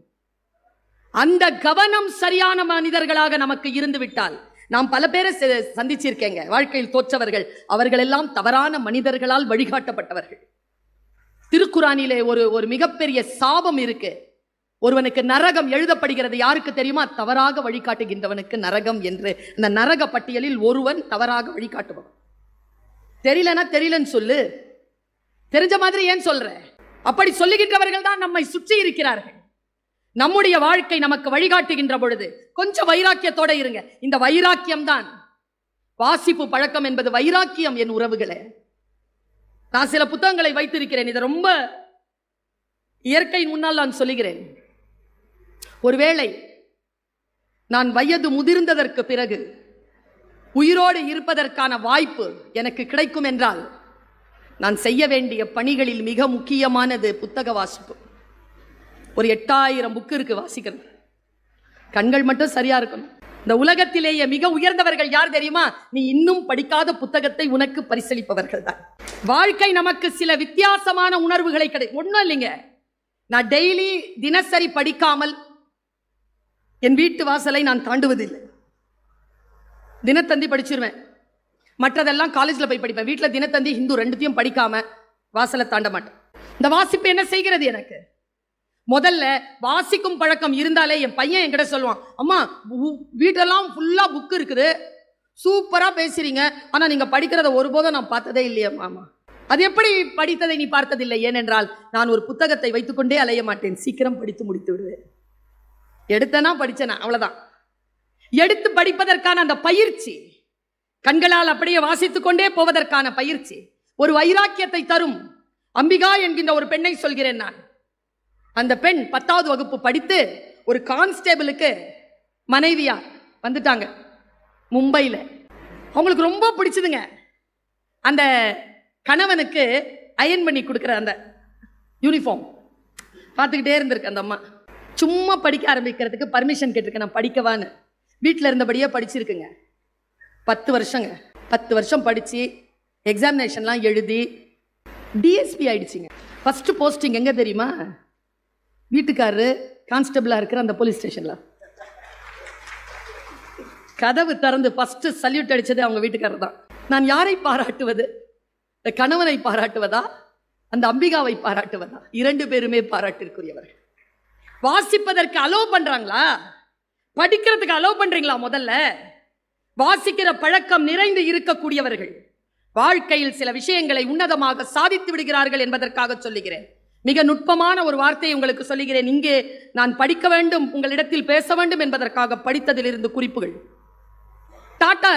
அந்த கவனம் சரியான மனிதர்களாக நமக்கு இருந்து விட்டால், நாம் பல பேரை சந்திச்சிருக்கேங்க வாழ்க்கையில் தோற்றவர்கள். அவர்கள் எல்லாம் தவறான மனிதர்களால் வழிகாட்டப்பட்டவர்கள். திருக்குரானிலே ஒரு மிகப்பெரிய சாபம் இருக்கு. ஒருவனுக்கு நரகம் எழுதப்படுகிறது. யாருக்கு தெரியுமா? தவறாக வழிகாட்டுகின்றவனுக்கு நரகம் என்று. இந்த நரக பட்டியலில் ஒருவன் தவறாக வழிகாட்டுபவன். தெரியலன்னா தெரியலன்னு சொல்லு, தெரிஞ்ச மாதிரி ஏன் சொல்ற? அப்படி சொல்லுகின்றவர்கள் தான் நம்மை சுற்றி இருக்கிறார்கள். நம்முடைய வாழ்க்கை நமக்கு வழிகாட்டுகின்ற பொழுது கொஞ்சம் வைராக்கியத்தோட இருங்க. இந்த வைராக்கியம் தான் வாசிப்பு பழக்கம் என்பது வைராக்கியம். என் உறவுகளே, நான் சில புத்தகங்களை வைத்திருக்கிறேன். இதை ரொம்ப இயற்கையின் முன்னால் நான் சொல்லுகிறேன். ஒருவேளை நான் வயது முதிர்ந்ததற்கு பிறகு உயிரோடு இருப்பதற்கான வாய்ப்பு எனக்கு கிடைக்கும் என்றால், நான் செய்ய வேண்டிய பணிகளில் மிக முக்கியமானது புத்தக வாசிப்பு. ஒரு 8000 புக்கு இருக்கு வாசிக்கிறது. கண்கள் மட்டும் சரியா இருக்கணும். இந்த உலகத்திலேயே மிக உயர்ந்தவர்கள் யார் தெரியுமா? நீ இன்னும் படிக்காத புத்தகத்தை உனக்கு பரிசளிப்பவர்கள் தான். வாழ்க்கை நமக்கு சில வித்தியாசமான உணர்வுகளை ஒன்றும் இல்லைங்க. நான் டெய்லி தினசரி படிக்காமல் என் வீட்டு வாசலை நான் தாண்டுவதில்லை. தினத்தந்தி படிச்சிருவேன், மற்றதெல்லாம் காலேஜில் போய் படிப்பேன். வீட்டில் தினத்தந்தி ஹிந்து ரெண்டுத்தையும் படிக்காம வாசலை தாண்ட மாட்டேன். இந்த வாசிப்பு என்ன செய்கிறது? எனக்கு முதல்ல வாசிக்கும் பழக்கம் இருந்தாலே, என் பையன் என்கிட்ட சொல்லுவான், அம்மா வீட்டெல்லாம் ஃபுல்லா புக்கு இருக்குது, சூப்பரா பேசுறீங்க, ஆனா நீங்க படிக்கிறத ஒருபோதும் நான் பார்த்ததே இல்லையா மாமா. அது எப்படி படித்ததை நீ பார்த்ததில்லை? ஏனென்றால் நான் ஒரு புத்தகத்தை வைத்துக்கொண்டே அலைய மாட்டேன், சீக்கிரம் படித்து முடித்து விடுவேன். எடுத்தனா படிச்சனா அவ்வளவுதான். எடுத்து படிப்பதற்கான அந்த பயிற்சி, கண்களால் அப்படியே வாசித்துக் கொண்டே போவதற்கான பயிற்சி ஒரு வைராக்கியத்தை தரும். அம்பிகா என்கின்ற ஒரு பெண்ணை சொல்கிறேன் நான். அந்த பெண் 10வது வகுப்பு படித்து ஒரு கான்ஸ்டேபிளுக்கு மனைவியா வந்துட்டாங்க மும்பையில. அவங்களுக்கு ரொம்ப பிடிச்சதுங்க. அந்த கணவனுக்கு அயன் பண்ணி கொடுக்குற அந்த யூனிஃபார்ம் பார்த்துக்கிட்டே இருந்திருக்கு அந்த அம்மா. சும்மா படிக்க ஆரம்பிக்கிறதுக்கு பர்மிஷன் கேட்டிருக்கேன், நான் படிக்கவான்னு. வீட்டில் இருந்தபடியே படிச்சிருக்குங்க. 10 வருஷங்க. 10 வருஷம் படித்து எக்ஸாமினேஷன்லாம் எழுதி டிஎஸ்பி ஆயிடுச்சுங்க. ஃபர்ஸ்ட் போஸ்டிங் எங்கே தெரியுமா? வீட்டுக்காரரு கான்ஸ்டபிளாக இருக்கிற அந்த போலீஸ் ஸ்டேஷனில். கதவு திறந்து ஃபர்ஸ்ட் சல்யூட் அடித்தது அவங்க வீட்டுக்காரர் தான். நான் யாரை பாராட்டுவது? இந்த கணவனை பாராட்டுவதா, அந்த அம்பிகாவை பாராட்டுவதா? 2 பேருமே பாராட்டிற்குரியவர்கள். வாசிப்பதற்கு அலோவ் பண்றாங்களா? படிக்கிறதுக்கு அலோவ் பண்றீங்களா? முதல்ல வாசிக்கிற பழக்கம் நிறைந்து இருக்கக்கூடியவர்கள் வாழ்க்கையில் சில விஷயங்களை உன்னதமாக சாதித்து விடுகிறார்கள் என்பதற்காக சொல்லுகிறேன். மிக நுட்பமான ஒரு வார்த்தையை உங்களுக்கு சொல்லுகிறேன். இங்கே நான் படிக்க வேண்டும், உங்களிடத்தில் பேச வேண்டும் என்பதற்காக படித்ததிலிருந்து குறிப்புகள். டாடா,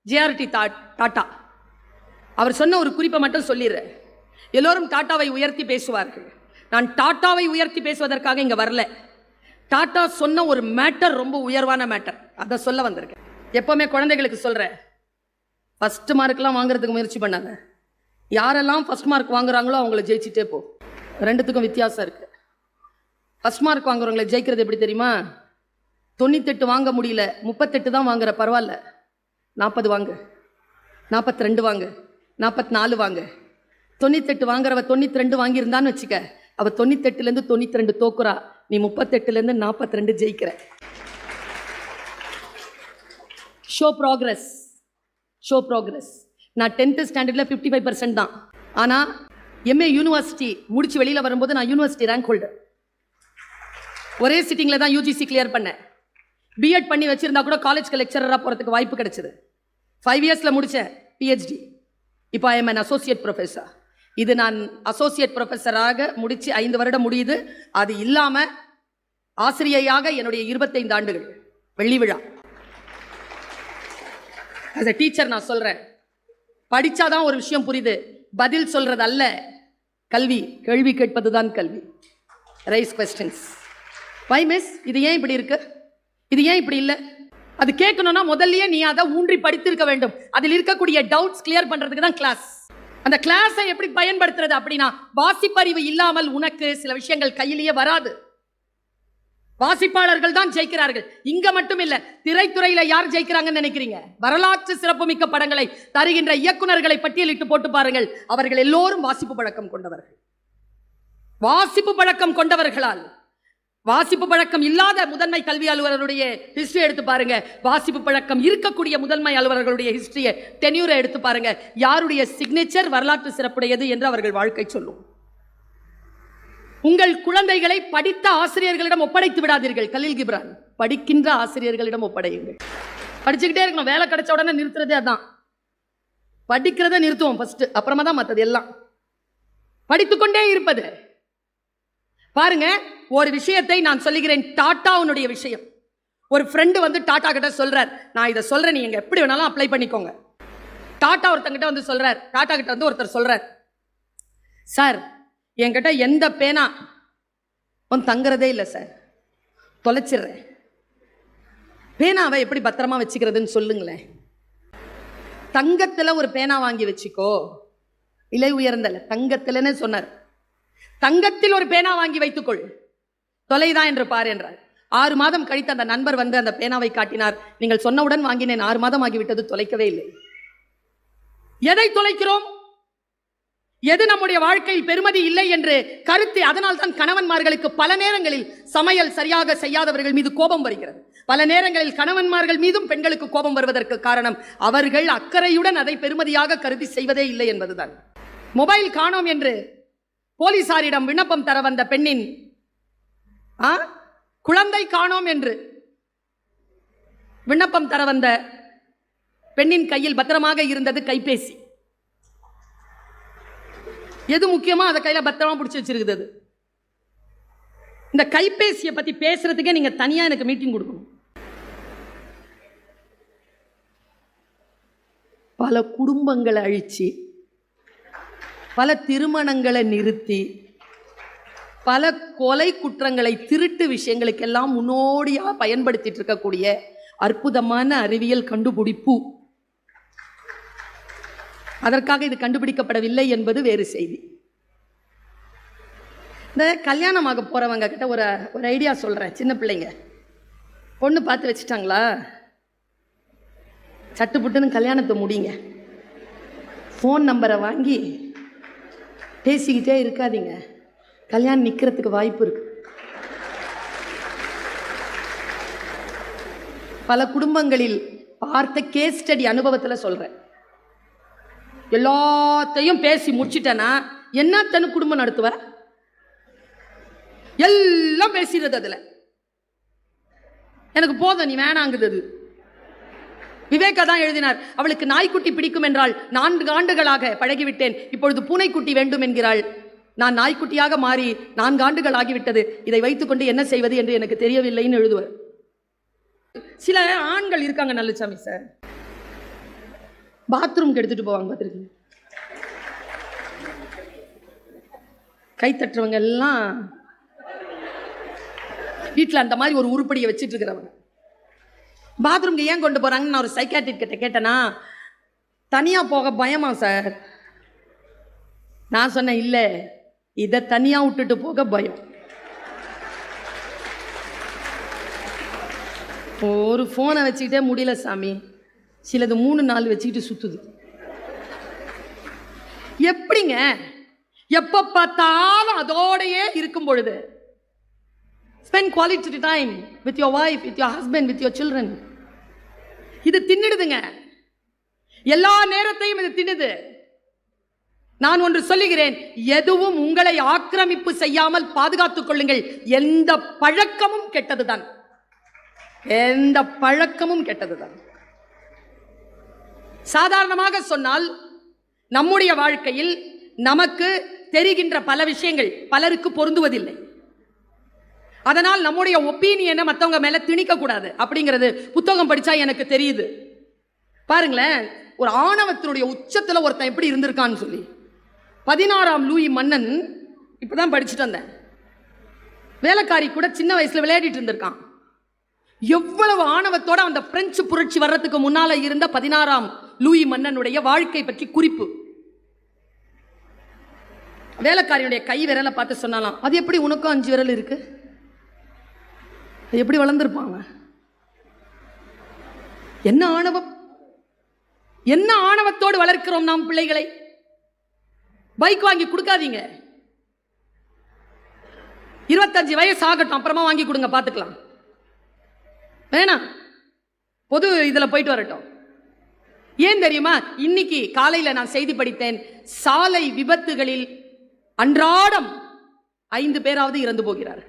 ஜேஆர்டி டாடா, அவர் சொன்ன ஒரு குறிப்பை மட்டும் சொல்லிடுறேன். எல்லோரும் டாட்டாவை உயர்த்தி பேசுவார்கள். நான் டாட்டாவை உயர்த்தி பேசுவதற்காக இங்க வரல. டாடா சொன்ன ஒரு மேட்டர் ரொம்ப உயர்வான மேட்டர், அதை சொல்ல வந்திருக்கேன். எப்பவுமே குழந்தைகளுக்கு சொல்றேன், ஃபர்ஸ்ட் மார்க்லாம் வாங்குறதுக்கு முயற்சி பண்ணாங்க. யாரெல்லாம் ஃபர்ஸ்ட் மார்க் வாங்குறாங்களோ அவங்கள ஜெயிச்சுட்டே போ. 2த்துக்கும் வித்தியாசம் இருக்கு. ஃபர்ஸ்ட் மார்க் வாங்குறவங்களை ஜெயிக்கிறது எப்படி தெரியுமா? 98 வாங்க முடியல, 38 தான் வாங்குற, பரவாயில்ல, 40 வாங்க, 42 வாங்க, 44 வாங்க. 98 வாங்குறவ 92 வாங்கியிருந்தான்னு வச்சுக்க, அவ 98லேருந்து 92 தோக்குறா, நீ 38லேருந்து 42 ஜெயிக்கிற. Show progress, show progress. நான் 10th ஸ்டாண்டர்டில் 55% தான். ஆனால் எம்ஏ யூனிவர்சிட்டி முடிச்சு வெளியில் வரும்போது நான் யூனிவர்சிட்டி ரேங்க் ஹோல்டர். ஒரே சிட்டிங்கில் தான் யூஜிசி கிளியர் பண்ணேன். பிஎட் பண்ணி வச்சிருந்தா கூட காலேஜ்க்கு லெக்சரராக போகிறதுக்கு வாய்ப்பு கிடைச்சது. 5 இயர்ஸில் முடித்தேன் பிஹெச்டி. இப்போ I am an associate professor. இது நான் அசோசியேட் ப்ரொஃபஸராக முடித்து 5 வருடம் முடியுது. அது இல்லாமல் ஆசிரியையாக என்னுடைய 25 ஆண்டுகள் வெள்ளி விழா. as a டீச்சர் நான் சொல்கிறேன், படித்தாதான் ஒரு விஷயம் புரியுது, பதில் சொல்கிறது அல்ல கல்வி, கேள்வி கேட்பது தான் கல்வி. Rice questions. வை மிஸ், இது ஏன் இப்படி இருக்கு, இது ஏன் இப்படி இல்லை, அது கேட்கணும்னா முதல்லயே நீ அதை ஊன்றி படித்திருக்க வேண்டும். அதில் இருக்கக்கூடிய டவுட்ஸ் கிளியர் பண்றதுக்கு தான் கிளாஸ். அந்த கிளாஸை எப்படி பயன்படுத்துறது அப்படின்னா, வாசிப்பறிவு இல்லாமல் உனக்கு சில விஷயங்கள் கையிலேயே வராது. வாசிப்பாளர்கள் தான் ஜெயிக்கிறார்கள். இங்க மட்டும் இல்ல, திரைத்துறையில யார் ஜெயிக்கிறாங்கன்னு நினைக்கிறீங்க? வரலாற்று சிறப்புமிக்க படங்களை தருகின்ற இயக்குனர்களை பட்டியலிட்டு போட்டு பாருங்கள். அவர்கள் எல்லோரும் வாசிப்பு பழக்கம் கொண்டவர்கள். வாசிப்பு பழக்கம் கொண்டவர்களால், வாசிப்பு பழக்கம் இல்லாத முதன்மை கல்வி அலுவலருடைய ஹிஸ்டரி எடுத்து பாருங்க, வாசிப்பு பழக்கம் இருக்கக்கூடிய முதன்மை அலுவலர்களுடைய ஹிஸ்டரியை, டென்யூரை எடுத்து பாருங்க. யாருடைய சிக்னேச்சர் வரலாற்று சிறப்புடையது என்று அவர்கள் வாழ்க்கை சொல்லும். உங்கள் குழந்தைகளை படித்த ஆசிரியர்களிடம் ஒப்படைத்து விடாதீர்கள். கலீல் கிப்ரான், படிக்கின்ற ஆசிரியர்களிடம் ஒப்படையுங்கள். படிச்சுக்கிட்டே இருக்கணும், வேலை கிடைச்ச உடனே நிறுத்துறதே அதான். படிக்கிறத நிறுத்துவோம் ஃபர்ஸ்ட், அப்புறமா தான் மற்றது எல்லாம். படித்துக்கொண்டே இருப்பது. பாருங்க, ஒரு விஷயத்தை நான் சொல்லுகிறேன், டாட்டாவுடைய விஷயம். ஒரு ஃப்ரெண்டு வந்து டாட்டா கிட்ட சொல்றார், நான் இதை சொல்றேன், நீங்க எப்படி வேணாலும் அப்ளை பண்ணிக்கோங்க. டாட்டா ஒருத்தங்கிட்ட வந்து சொல்றார், டாட்டா கிட்ட வந்து ஒருத்தர் சொல்றார், சார் என்கிட்ட எந்த பேனா தங்குறதே இல்லை சார், தொலைச்சிடுறேன், பேனாவை எப்படி பத்திரமா வச்சுக்கிறதுன்னு சொல்லுங்களேன். தங்கத்துல ஒரு பேனா வாங்கி வச்சுக்கோ, விலை உயர்ந்தல, தங்கத்திலன்னு சொன்னார். தங்கத்தில் ஒரு பேனா வாங்கி வைத்துக்கொள், தொலைதான் என்று பார் என்றார். 6 மாதம் கழித்து அந்த நண்பர் வந்து அந்த பேனாவை காட்டினார். நீங்கள் சொன்னவுடன் வாங்கினேன், 6 மாதம் ஆகிவிட்டது, தொலைக்கவே இல்லை. எதை தொலைக்கிறோம்? எது நம்முடைய வாழ்க்கையில் பெருமதி இல்லை என்று கருத்து. அதனால் தான் கணவன்மார்களுக்கு பல நேரங்களில் சமையல் சரியாக செய்யாதவர்கள் மீது கோபம் வருகிறது. பல நேரங்களில் கணவன்மார்கள் மீதும் பெண்களுக்கு கோபம் வருவதற்கு காரணம், அவர்கள் அக்கறையுடன் அதை பெருமதியாக கருதி செய்வதே இல்லை என்பதுதான். மொபைல் காணோம் என்று போலீசாரிடம் விண்ணப்பம் தர வந்த பெண்ணின் குழந்தை காணோம் என்று விண்ணப்பம் தர வந்த பெண்ணின் கையில் பத்திரமாக இருந்தது கைபேசி. எது முக்கியமோ அதை கையில பத்திரமா பிடிச்சி வச்சிருக்குது. அது இந்த கைபேசியை பத்தி பேசுறதுக்கே நீங்க தனியா எனக்கு மீட்டிங் கொடுக்கணும். பல குடும்பங்களை அழிச்சு, பல திருமணங்களை நிறுத்தி, பல கொலை குற்றங்களை, திருட்டு விஷயங்களுக்கெல்லாம் முன்னோடியா பயன்படுத்திட்டு இருக்கக்கூடிய அற்புதமான அறிவியல் கண்டுபிடிப்பு. அதற்காக இது கண்டுபிடிக்கப்படவில்லை என்பது வேறு செய்தி. இந்த கல்யாணமாக போறவங்க கிட்ட ஒரு ஐடியா சொல்றேன். சின்ன பிள்ளைங்க பொண்ணு பார்த்து வச்சுட்டாங்களா, சட்டுப்புட்டுன்னு கல்யாணத்தை முடிங்க. ஃபோன் நம்பரை வாங்கி பேசிக்கிட்டே இருக்காதீங்க, கல்யாணம் நிற்கிறதுக்கு வாய்ப்பு இருக்கு. பல குடும்பங்களில் பார்த்த கேஸ் ஸ்டடி அனுபவத்தில் சொல்றேன். எல்லாத்தையும் பேசி முடிச்சிட்டேன்னா என்னத்தனு குடும்பம் நடத்துவ? எல்லாம் பேசிடுறது. அதுல எனக்கு போதும், நீ வேணாங்குது. அது விவேகா தான் எழுதினார். அவளுக்கு நாய்க்குட்டி பிடிக்கும் என்றால் 4 ஆண்டுகளாக பழகிவிட்டேன், இப்பொழுது பூனைக்குட்டி வேண்டும் என்கிறாள். நான் நாய்க்குட்டியாக மாறி 4 ஆண்டுகள் ஆகிவிட்டது, இதை வைத்துக்கொண்டு என்ன செய்வது என்று எனக்கு தெரியவில்லைன்னு எழுதுவார். சில ஆண்கள் இருக்காங்க நல்லசாமி சார், பாத்ரூம்க்கு எடுத்துட்டு போவாங்க, பார்த்துருக்கீங்க? கை தட்டுறவங்க எல்லாம் வீட்டில் அந்த மாதிரி ஒரு உருப்படியை வச்சுட்டு இருக்கிறவங்க. பாத்ரூம்க்கு ஏன் கொண்டு போறாங்கன்னு நான் ஒரு சைக்காட்ரிஸ்ட் கிட்ட கேட்டேன்னா, தனியா போக பயமா சார். நான் சொன்னேன், இல்லை, இதை தனியா விட்டுட்டு போக பயம். ஒரு ஃபோனை வச்சுக்கிட்டே முடியல சாமி, சிலது 3-4 வச்சுக்கிட்டு சுத்துது. எப்படிங்க எப்ப பார்த்தாலும் அதோடையே இருக்கும் பொழுது? Spend quality time with your wife, with your husband, with your children. இது தின்னுடுதுங்க, எல்லா நேரத்தையும் இது தின்னுது. நான் ஒன்று சொல்லுகிறேன், எதுவும் உங்களை ஆக்கிரமிப்பு செய்யாமல் பாதுகாத்துக் கொள்ளுங்கள். எந்த பழக்கமும் கெட்டதுதான், எந்த பழக்கமும் கெட்டதுதான். சாதாரணமாக சொன்னால் நம்முடைய வாழ்க்கையில் நமக்கு தெரிகின்ற பல விஷயங்கள் பலருக்கு பொருந்துவதில்லை. அதனால் நம்முடைய ஒப்பீனியனை மற்றவங்க மேல திணிக்க கூடாது அப்படிங்கிறது புத்தகம் படிச்சா எனக்கு தெரியுது. பாருங்களேன், ஒரு ஆணவத்தினுடைய உச்சத்துல ஒருத்தன் எப்படி இருந்திருக்கான்னு சொல்லி. 16ஆம் லூயி மன்னன், இப்பதான் படிச்சுட்டு வந்தேன், வேலைக்காரி கூட சின்ன வயசுல விளையாடிட்டு இருந்திருக்கான். எவ்வளவு ஆணவத்தோட அந்த பிரெஞ்சு புரட்சி வர்றதுக்கு முன்னால இருந்த 16ஆம் லூயி மன்னனுடைய வாழ்க்கை பற்றி குறிப்பு. வேலைக்காரியுடைய கை விரலை பார்த்து சொன்னாலாம், அது எப்படி உனக்கும் 5 விரல் இருக்கு? எப்படி வளர்ந்துருப்பாங்க? என்ன ஆணவம், என்ன ஆணவத்தோடு வளர்க்கிறோம் நாம் பிள்ளைகளை? பைக் வாங்கி கொடுக்காதீங்க, 25 வயசு ஆகட்டும், அப்புறமா வாங்கி கொடுங்க, பார்த்துக்கலாம். வேணாம், பொது இதுல போயிட்டு வரட்டும். ஏன் தெரியுமா? இன்னைக்கு காலையில நான் செய்தி படித்தேன், சாலை விபத்துகளில் அன்றாடம் 5 பேராவது இறந்து போகிறார்.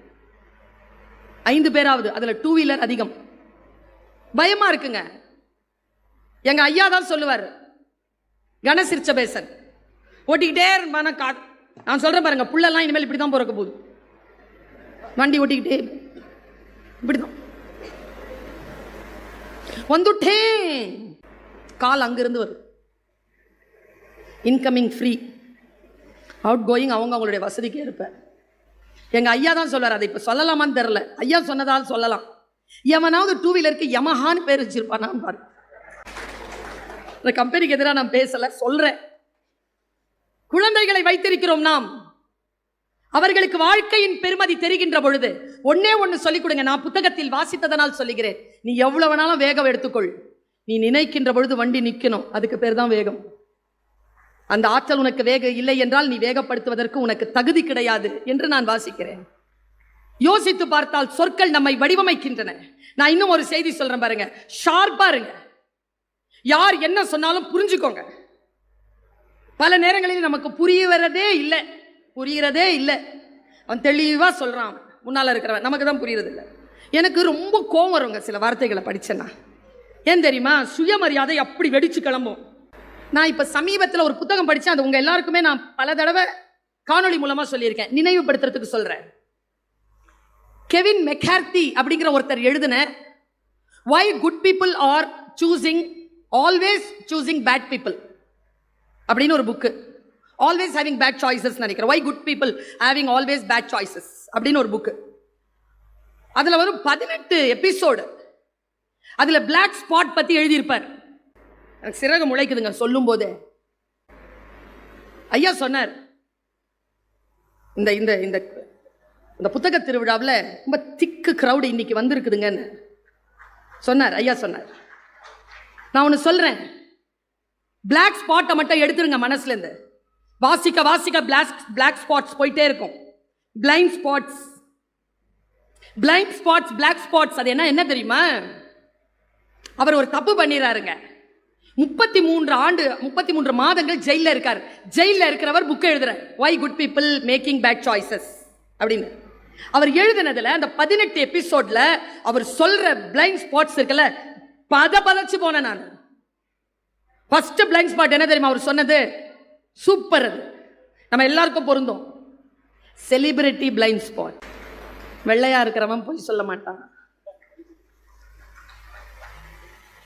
5 பேராவது, அதுல 2 வீலர் அதிகம். பயமா இருக்குங்க. எங்க ஐயா தான் சொல்லுவார், கணசிரிச்சபேசன், ஓட்டிக்கிட்டே இருப்பான. நான் சொல்றேன் பாருங்க, புள்ளெல்லாம் இனிமேல் இப்படிதான் பிறக்க போகுது. வண்டி ஓட்டிக்கிட்டே இப்படிதான் வந்துட்டேன், கால் அங்கிருந்து வரும். இன்கமிங் ஃப்ரீ, அவுட் கோயிங் அவங்களுடைய வசதிக்கு ஏற்ப. எங்க ஐயா தான் சொல்றாரு, அதை இப்ப சொல்லலாமான்னு தெரியல, ஐயா சொன்னதால் சொல்லலாம். எவனாவது 2 வீலருக்கு யமஹான்னு பேர் வச்சிருப்பானா பாரு. இந்த கம்பெனிக்கு எதிராக நான் பேசல, சொல்றேன். குழந்தைகளை வைத்திருக்கிறோம் நாம், அவர்களுக்கு வாழ்க்கையின் பெருமதி தெரிகின்ற பொழுது ஒன்னே ஒன்று சொல்லிக் கொடுங்க. நான் புத்தகத்தில் வாசித்ததனால் சொல்லுகிறேன், நீ எவ்வளவு வேணாலும் வேகம் எடுத்துக்கொள், நீ நினைக்கின்ற பொழுது வண்டி நிற்கணும், அதுக்கு பேர் தான் வேகம். அந்த ஆற்றல் உனக்கு வேகம் இல்லை என்றால் நீ வேகப்படுத்துவதற்கு உனக்கு தகுதி கிடையாது என்று நான் வாசிக்கிறேன். யோசித்து பார்த்தால் சொற்கள் நம்மை வடிவமைக்கின்றன. நான் இன்னும் ஒரு செய்தி சொல்றேன் பாருங்க, ஷார்ப்பா இருங்க. யார் என்ன சொன்னாலும் புரிஞ்சுக்கோங்க. பல நேரங்களில் நமக்கு புரியறதே இல்லை. அவன் தெளிவா சொல்றான், முன்னால இருக்கிறவன், நமக்கு தான் புரியறது இல்லை. எனக்கு ரொம்ப கோவம் வருங்க சில வார்த்தைகளை படிச்சேன்னா. ஏன் தெரியுமா? சுயமரியாதை அப்படி வெடிச்சு கிளம்பும். நான் இப்ப சமீபத்தில் ஒரு புத்தகம் படித்தேன், அது உங்க எல்லாருக்குமே நான் பல தடவை காணொளி மூலமா சொல்லியிருக்கேன், நினைவுபடுத்துறதுக்கு சொல்றேன். கெவின் மெக்கார்த்தி அப்படிங்கிற ஒருத்தர் எழுதின Why Good People Are Always Choosing Bad People அப்படின்னு ஒரு book. Always having bad choices நினைக்கிறேன். Why Good People Having Always Bad Choices அப்படின்னு ஒரு புக்கு. அதுல வரும் 18 எபிசோடு. அதுல பிளாக் ஸ்பாட் பத்தி எழுதியிருப்பார். எனக்கு சிறகு முளைக்குதுங்க சொல்லும் போதே. ஐயா சொன்னார், இந்த இந்த இந்த இந்த புத்தக திருவிழாவில் ரொம்ப திக்கு கிரௌடு இன்னைக்கு வந்திருக்குதுங்கன்னு சொன்னார். ஐயா சொன்னார், நான் ஒன்று சொல்றேன், பிளாக் ஸ்பாட்டை மட்டும் எடுத்துருங்க மனசுல இருந்து. வாசிக்க வாசிக்க பிளாக் ஸ்பாட்ஸ் போயிட்டே இருக்கும். Blind spots, black spots. அது என்ன தெரியுமா? அவர் ஒரு தப்பு பண்ணிடுறாருங்க. 33 மாதங்கள் ஜெயில இருக்கார். ஜெயில இருக்கிறவர் புக் எழுதுறார், Why Good People Making Bad Choices அப்படின்னு. அவர் எழுதினதுல அந்த 18 எபிசோட்ல அவர் சொல்ற பிளைண்ட் ஸ்பாட்ஸ் இருக்குல்ல, பதச்சு போனேன் நான். ஃபர்ஸ்ட் பிளைண்ட் ஸ்பாட் என்ன தெரியுமா அவர் சொன்னது? சூப்பர், அது நம்ம எல்லாருக்கும் பொருந்தும். Celebrity blind spot. வெள்ளையா இருக்கிறவன் போய் சொல்ல மாட்டான்,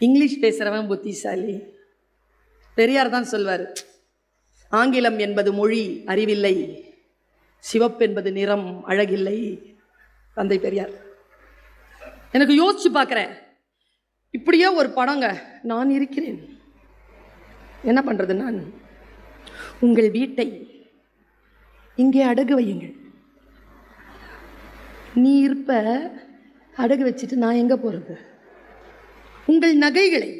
இங்கிலீஷ் பேசுறவன் புத்திசாலி. பெரியார் தான் சொல்வார், ஆங்கிலம் என்பது மொழி, அறிவில்லை. சிவப்பு என்பது நிறம், அழகில்லை. தந்தை பெரியார். எனக்கு யோசிச்சு பார்க்கிறேன், இப்படியே ஒரு படங்க. நான் இருக்கிறேன், என்ன பண்றது? நான் உங்கள் வீட்டை இங்கே அடகு வையுங்கள். நீ இருப்ப, அடகு வச்சுட்டு நான் எங்க போறது? உங்கள் நகைகளை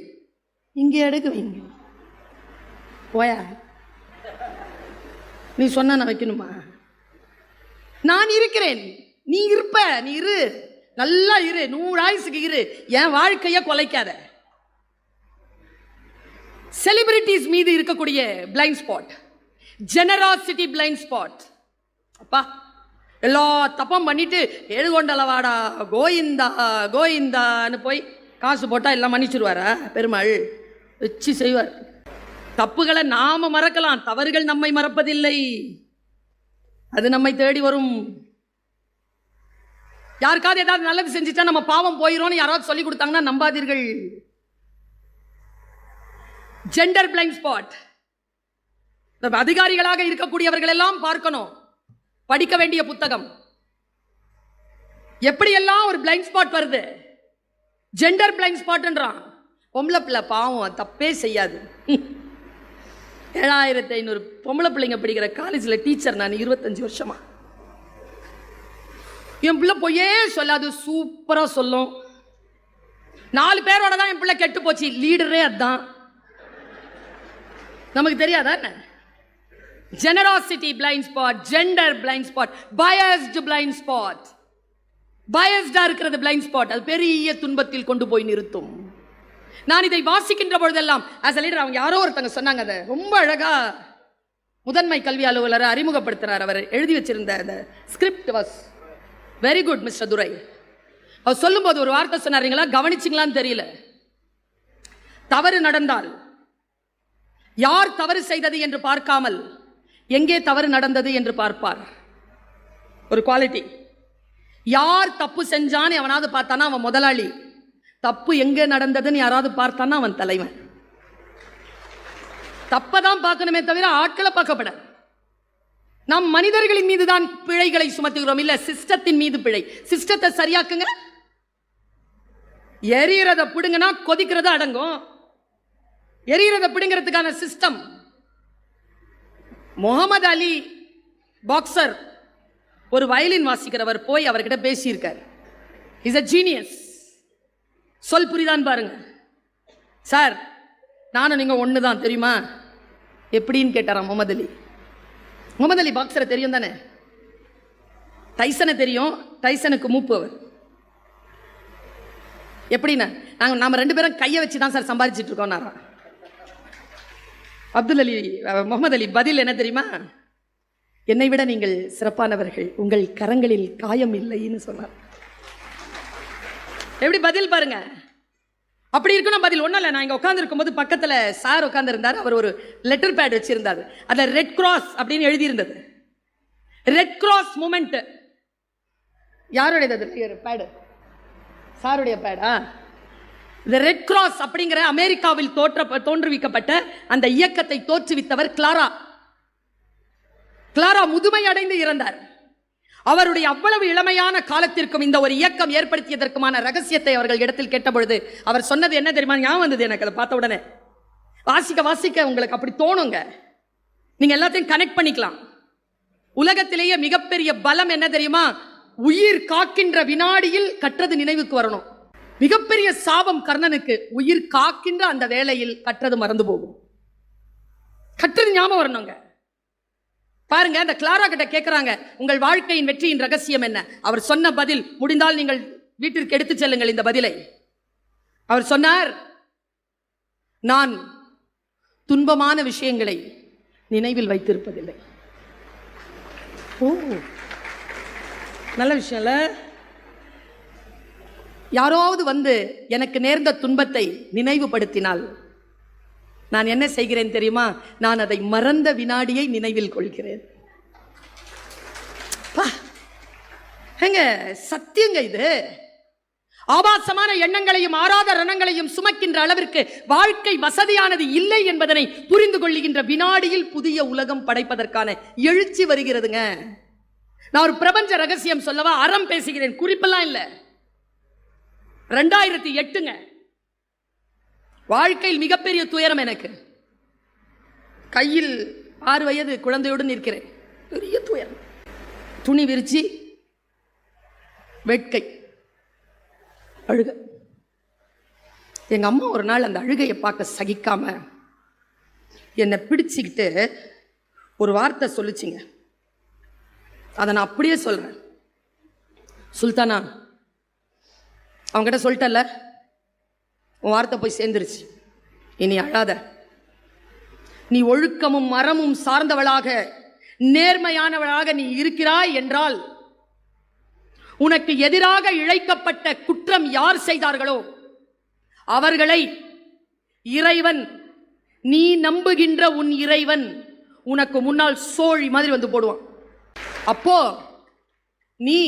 இங்கே அடகு வைங்க. போயா, நீ சொன்னா நான் வைக்கணுமா? நான் இருக்கிறேன், நீ இருப்ப, நீ இரு, நல்லா இரு, 100 ஆயுசுக்கு இரு, என் வாழ்க்கைய கொலைக்காத. செலிபிரிட்டிஸ் மீது இருக்கக்கூடிய blind spot, generosity blind spot. அப்பா, எல்லா தப்பம் பண்ணிட்டு எழுகொண்டலவாடா கோயிந்தா கோயிந்தான்னு போய் காசு போட்டா எல்லாம் மன்னிச்சிருவாரா? பெருமாள் வச்சு செய்வார். தப்புகளை நாம மறக்கலாம், தவறுகள் நம்மை மறப்பதில்லை. அது நம்மை தேடி வரும். யாருக்காவது ஏதாவது நல்லது செஞ்சுட்டா நம்ம பாவம் போயிரும் யாராவது சொல்லி கொடுத்தாங்கன்னா நம்பாதீர்கள். Gender blind spot. அதிகாரிகளாக இருக்கக்கூடியவர்கள் எல்லாம் பார்க்கணும், படிக்க வேண்டிய புத்தகம். எப்படியெல்லாம் ஒரு பிளைண்ட் ஸ்பாட் வருது. ஜெண்டர் பிளைண்ட் ஸ்பாட்ன்றான். பொம்பளை பிள்ளை பாவம், தப்பே செய்யாது. 7500 பொம்பளை பிள்ளைங்க படிக்கிற காலேஜில் டீச்சர் நான் 25 வருஷமா. என் பிள்ளை பொய்யே சொல்லாது, சூப்பரா சொல்லும். 4 பேரோட தான் என் பிள்ளை கெட்டு போச்சு, லீடரே அதுதான். நமக்கு தெரியாதா என்ன? Generosity blind spot, gender blind spot, biased blind spot. பயஸ்டா இருக்கிறது பிளைண்ட் ஸ்பாட். அது பெரிய துன்பத்தில் கொண்டு போய் நிறுத்தும். நான் இதை வாசிக்கின்ற பொழுதெல்லாம் ஆஸ் எ லீடர், அவங்க யாரோ ஒருத்தங்க சொன்னாங்க, அதை ரொம்ப அழகா முதன்மை கல்வி அலுவலரை அறிமுகப்படுத்தினார். அவர் எழுதி வச்சிருந்த அந்த script was very good mister Durai. அவர் சொல்லும்போது ஒரு வார்த்தை சொன்னாருங்களா, கவனிச்சிங்களான்னு தெரியல. தவறு நடந்தால் யார் தவறு செய்தது என்று பார்க்காமல் எங்கே தவறு நடந்தது என்று பார்ப்பார். ஒரு குவாலிட்டி. யார் தப்பு செஞ்சான்னு அவனாவது பார்த்தானா அவன் முதலாளி. தப்பு எங்கே நடந்ததுன்னு யாராவது பார்த்தானா அவன் தலைவன். தப்பதான் பார்க்கணுமே தவிர ஆட்களை பார்க்கப்பட. நாம் மனிதர்களின் மீது தான் பிழைகளை சுமத்துகிறோம், இல்ல சிஸ்டத்தின் மீது பிழை. சிஸ்டத்தை சரியாக்குங்க. எரியறத பிடுங்கன்னா கொதிக்கிறத அடங்கும். எரியறத பிடுங்கிறதுக்கான சிஸ்டம். முகமது அலி பாக்ஸர், ஒரு வயலின் வாசிக்கிறவர், போய் அவர்கிட்ட பேசியிருக்கார். Is a genius. சொல் புரிதான் பாருங்க. சார், நானும் நீங்க ஒன்று தான் தெரியுமா? எப்படின்னு கேட்டாராம் முகமது அலி. முகமது அலி பாக்ஸரை தெரியும் தானே? டைசனை தெரியும். டைசனுக்கு மூப்பு அவர். எப்படின்னா, நாம 2 பேரும் கையை வச்சு தான் சார் சம்பாதிச்சிட்டு இருக்கோம். முகமது அலி பதில் என்ன தெரியுமா? என்னை விட நீங்கள் சிறப்பானவர்கள், உங்கள் கரங்களில் காயம் இல்லைன்னு சொன்னார். எப்படி பதில் பாருங்க. அப்படி இருக்கணும் பதில். ஒன்றும் இல்லை, நான் இங்கே உட்காந்துருக்கும் போது பக்கத்தில் சார் உட்காந்துருந்தார். அவர் ஒரு லெட்டர் பேட் வச்சிருந்தார். அதில் ரெட் கிராஸ் அப்படின்னு எழுதியிருந்தது. ரெட் கிராஸ் மூமெண்ட் யாருடைய பேடு? சாருடைய பேடா? இந்த ரெட் கிராஸ் அப்படிங்கிற அமெரிக்காவில் தோற்றுவிக்கப்பட்ட அந்த இயக்கத்தை தோற்றுவித்தவர் கிளாரா. கிளாரா முதுமை அடைந்து இறந்தார். அவருடைய அவ்வளவு இளமையான காலத்திற்கும் இந்த ஒரு இயக்கம் ஏற்படுத்தியதற்குமான ரகசியத்தை அவர்கள் இடத்தில் கேட்டபொழுது அவர் சொன்னது என்ன தெரியுமா? ஞாபகம் வந்தது எனக்கு அதை பார்த்த உடனே. வாசிக்க வாசிக்க உங்களுக்கு அப்படி தோணுங்க. நீங்க எல்லாத்தையும் கனெக்ட் பண்ணிக்கலாம். உலகத்திலேயே மிகப்பெரிய பலம் என்ன தெரியுமா? உயிர் காக்கின்ற வினாடியில் கற்றது நினைவுக்கு வரணும். மிகப்பெரிய சாபம் கர்ணனுக்கு, உயிர் காக்கின்ற அந்த வேளையில் கற்றது மறந்து போகும். கற்றது ஞாபகம் வரணுங்க. பாருங்க, அந்த கிளாரா கிட்ட கேட்கிறாங்க, உங்கள் வாழ்க்கையின் வெற்றியின் ரகசியம் என்ன? அவர் சொன்ன பதில், முடிந்தால் நீங்கள் வீட்டிற்கு எடுத்து செல்லுங்கள் இந்த பதிலை. அவர் சொன்னார், நான் துன்பமான விஷயங்களை நினைவில் வைத்திருப்பதில்லை. ஓ, நல்ல விஷயம்ல. யாராவது வந்து எனக்கு நேர்ந்த துன்பத்தை நினைவுபடுத்தினால் நான் என்ன செய்கிறேன் தெரியுமா? நான் அதை மறந்த வினாடியை நினைவில் கொள்கிறேன். எங்க சத்தியங்க இது. ஆபாசமான எண்ணங்களையும் ஆறாத ரணங்களையும் சுமக்கின்ற அளவிற்கு வாழ்க்கை வசதியானது இல்லை என்பதனை புரிந்து கொள்ளுகின்ற வினாடியில் புதிய உலகம் படைப்பதற்கான எழுச்சி வருகிறதுங்க. நான் ஒரு பிரபஞ்ச ரகசியம் சொல்லவா? அறம் பேசுகிறேன், குறிப்பெல்லாம் இல்லை. 2008ங்க. வாழ்க்கையில் மிகப்பெரிய துயரம் எனக்கு. கையில் 6 வயது குழந்தையோடு நிற்கிறேன். பெரிய துயரம். துணி விரிச்சு வெட்கை, அழுக. எங்க அம்மா ஒரு நாள் அந்த அழுகையை பார்க்க சகிக்காம என்னை பிடிச்சிக்கிட்டு ஒரு வார்த்தை சொல்லிச்சிங்க. அதை நான் அப்படியே சொல்றேன். சுல்தானா, அவங்ககிட்ட சொல்லிட்டல, உன் வார்த்தை போய் சேர்ந்துருச்சு, இனி அழாத. நீ ஒழுக்கமும் மரமும் சார்ந்தவளாக நேர்மையானவளாக நீ இருக்கிறாய் என்றால் உனக்கு எதிராக இழைக்கப்பட்ட குற்றம் யார் செய்தார்களோ அவர்களை இறைவன், நீ நம்புகின்ற உன் இறைவன் உனக்கு முன்னால் சோழி மாதிரி வந்து போடுவான். அப்போ நீ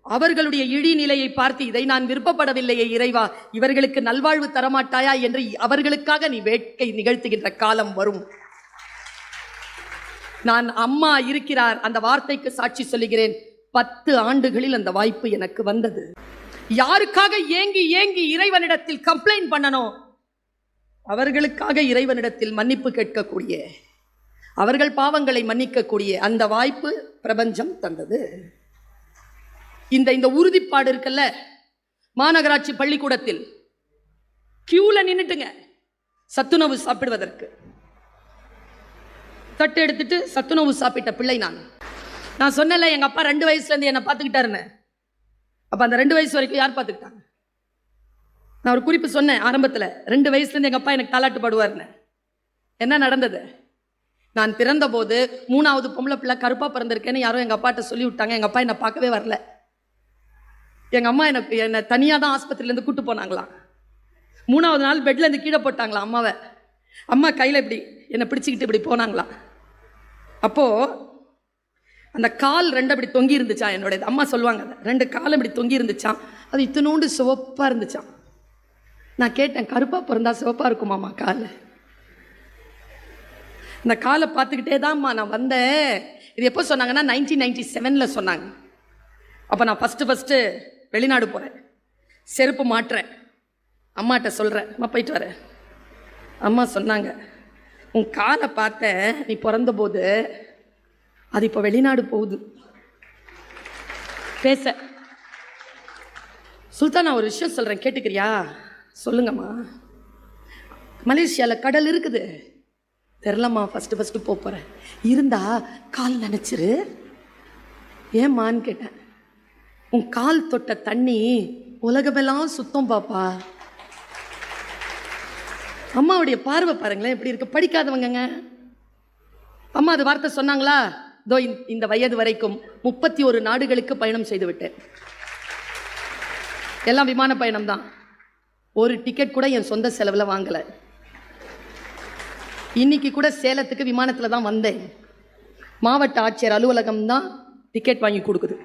அவர்களுடைய இழிநிலையை பார்த்து, இதை நான் விருப்பப்படவில்லையே இறைவா, இவர்களுக்கு நல்வாழ்வு தரமாட்டாயா என்று அவர்களுக்காக நீ வேட்கை நிகழ்த்துகின்ற காலம் வரும். நான் அம்மா இருக்கிறார் அந்த வார்த்தைக்கு சாட்சி சொல்லுகிறேன். 10 ஆண்டுகளில் அந்த வாய்ப்பு எனக்கு வந்தது. யாருக்காக ஏங்கி ஏங்கி இறைவனிடத்தில் கம்ப்ளைண்ட் பண்ணணும்? அவர்களுக்காக இறைவனிடத்தில் மன்னிப்பு கேட்கக்கூடிய, அவர்கள் பாவங்களை மன்னிக்கக்கூடிய அந்த வாய்ப்பு பிரபஞ்சம் தந்தது. இந்த உறுதிப்பாடு இருக்குல்ல, மாநகராட்சி பள்ளிக்கூடத்தில் கியூல நின்னுட்டுங்க சத்துணவு சாப்பிடுவதற்கு. தட்டு எடுத்துட்டு சத்துணவு சாப்பிட்ட பிள்ளை நான் சொன்னல, எங்க அப்பா 2 வயசுல இருந்து என்ன பார்த்துக்கிட்டாருன்னு. அப்ப அந்த 2 வயசு வரைக்கும் யார் பார்த்துக்கிட்டாங்க? நான் ஒரு குறிப்பு சொன்னேன் ஆரம்பத்தில், 2 வயசுல இருந்து எங்க அப்பா எனக்கு தாலாட்டு பாடுவார்னு. என்ன நடந்தது? நான் பிறந்த போது 3வது பொம்பளை பிள்ளை கருப்பா பிறந்திருக்கேன்னு யாரோ எங்க அப்பாட்ட சொல்லி விட்டாங்க. எங்க அப்பா என்னை பார்க்கவே வரல. எங்க அம்மா என்னை தனியாக தான் ஆஸ்பத்திரியிலேருந்து கூட்டு போனாங்களாம். 3வது நாள் பெட்ல இருந்து கீழே போட்டாங்களாம் அம்மாவை. அம்மா கையில் இப்படி என்னை பிடிச்சிக்கிட்டு இப்படி போனாங்களாம். அப்போ அந்த கால் 2 அப்படி தொங்கி இருந்துச்சான் என்னோட. அம்மா சொல்லுவாங்க, 2 காலம் இப்படி தொங்கி இருந்துச்சான். அது இத்தனோண்டு சிவப்பா இருந்துச்சான். நான் கேட்டேன், கருப்பா பிறந்தா சிவப்பா இருக்குமாம்மா கால்? இந்த காலை பார்த்துக்கிட்டே தான்மா நான் வந்தேன். இது எப்போ சொன்னாங்கன்னா 1997ல் சொன்னாங்க. அப்போ நான் ஃபஸ்ட்டு வெளிநாடு போகிறேன், செருப்பு மாட்டுறேன், அம்மாட்ட சொல்கிறேன், அம்மா போயிட்டு வரேன். அம்மா சொன்னாங்க, உன் காலை பார்த்தேன் நீ பிறந்தபோது, அது இப்போ வெளிநாடு போகுது பேச. சுல்தான், நான் ஒரு விஷயம் சொல்கிறேன் கேட்டுக்கிறியா? சொல்லுங்கம்மா. மலேசியாவில் கடல் இருக்குது. தெரிலம்மா, ஃபஸ்ட்டு போகிறேன். இருந்தா கால் நினச்சிரு. ஏம்மான்னு கேட்டேன். உன் கால் தொட்ட தண்ணி உலகமெல்லாம் சுத்தம் பாப்பா. அம்மாவுடைய பார்வை பாருங்களேன் எப்படி இருக்கு. படிக்காதவங்க அம்மா அது வார்த்தை சொன்னாங்களா? இதோ இந்த வயது வரைக்கும் 31 நாடுகளுக்கு பயணம் செய்து விட்டேன். எல்லாம் விமான பயணம் தான். ஒரு டிக்கெட் கூட என் சொந்த செலவில் வாங்கலை. இன்னைக்கு கூட சேலத்துக்கு விமானத்தில் தான் வந்தேன். மாவட்ட ஆட்சியர் அலுவலகம் தான் டிக்கெட் வாங்கி கொடுக்குது.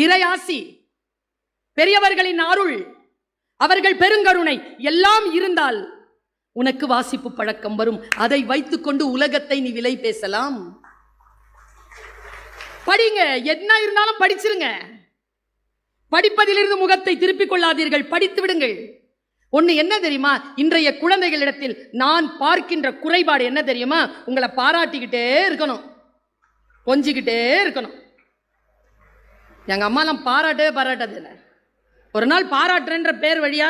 இறையாசி, பெரியவர்களின் அருள், அவர்கள் பெருங்கருணை எல்லாம் இருந்தால் உனக்கு வாசிப்பு பழக்கம் வரும். அதை வைத்துக்கொண்டு உலகத்தை நீ விலை பேசலாம். படிங்க, என்ன இருந்தாலும் படிச்சிருங்க. படிப்பதிலிருந்து முகத்தை திருப்பிக் கொள்ளாதீர்கள், படித்து விடுங்கள். ஒண்ணு என்ன தெரியுமா, இன்றைய குழந்தைகளிடத்தில் நான் பார்க்கின்ற குறைபாடு என்ன தெரியுமா, உங்களை பாராட்டிக்கிட்டே இருக்கணும், கொஞ்சிக்கிட்டே இருக்கணும். எங்க அம்மாலாம் பாராட்டது இல்லை. ஒரு நாள் பாராட்டுறேன்ற பேர் வழியா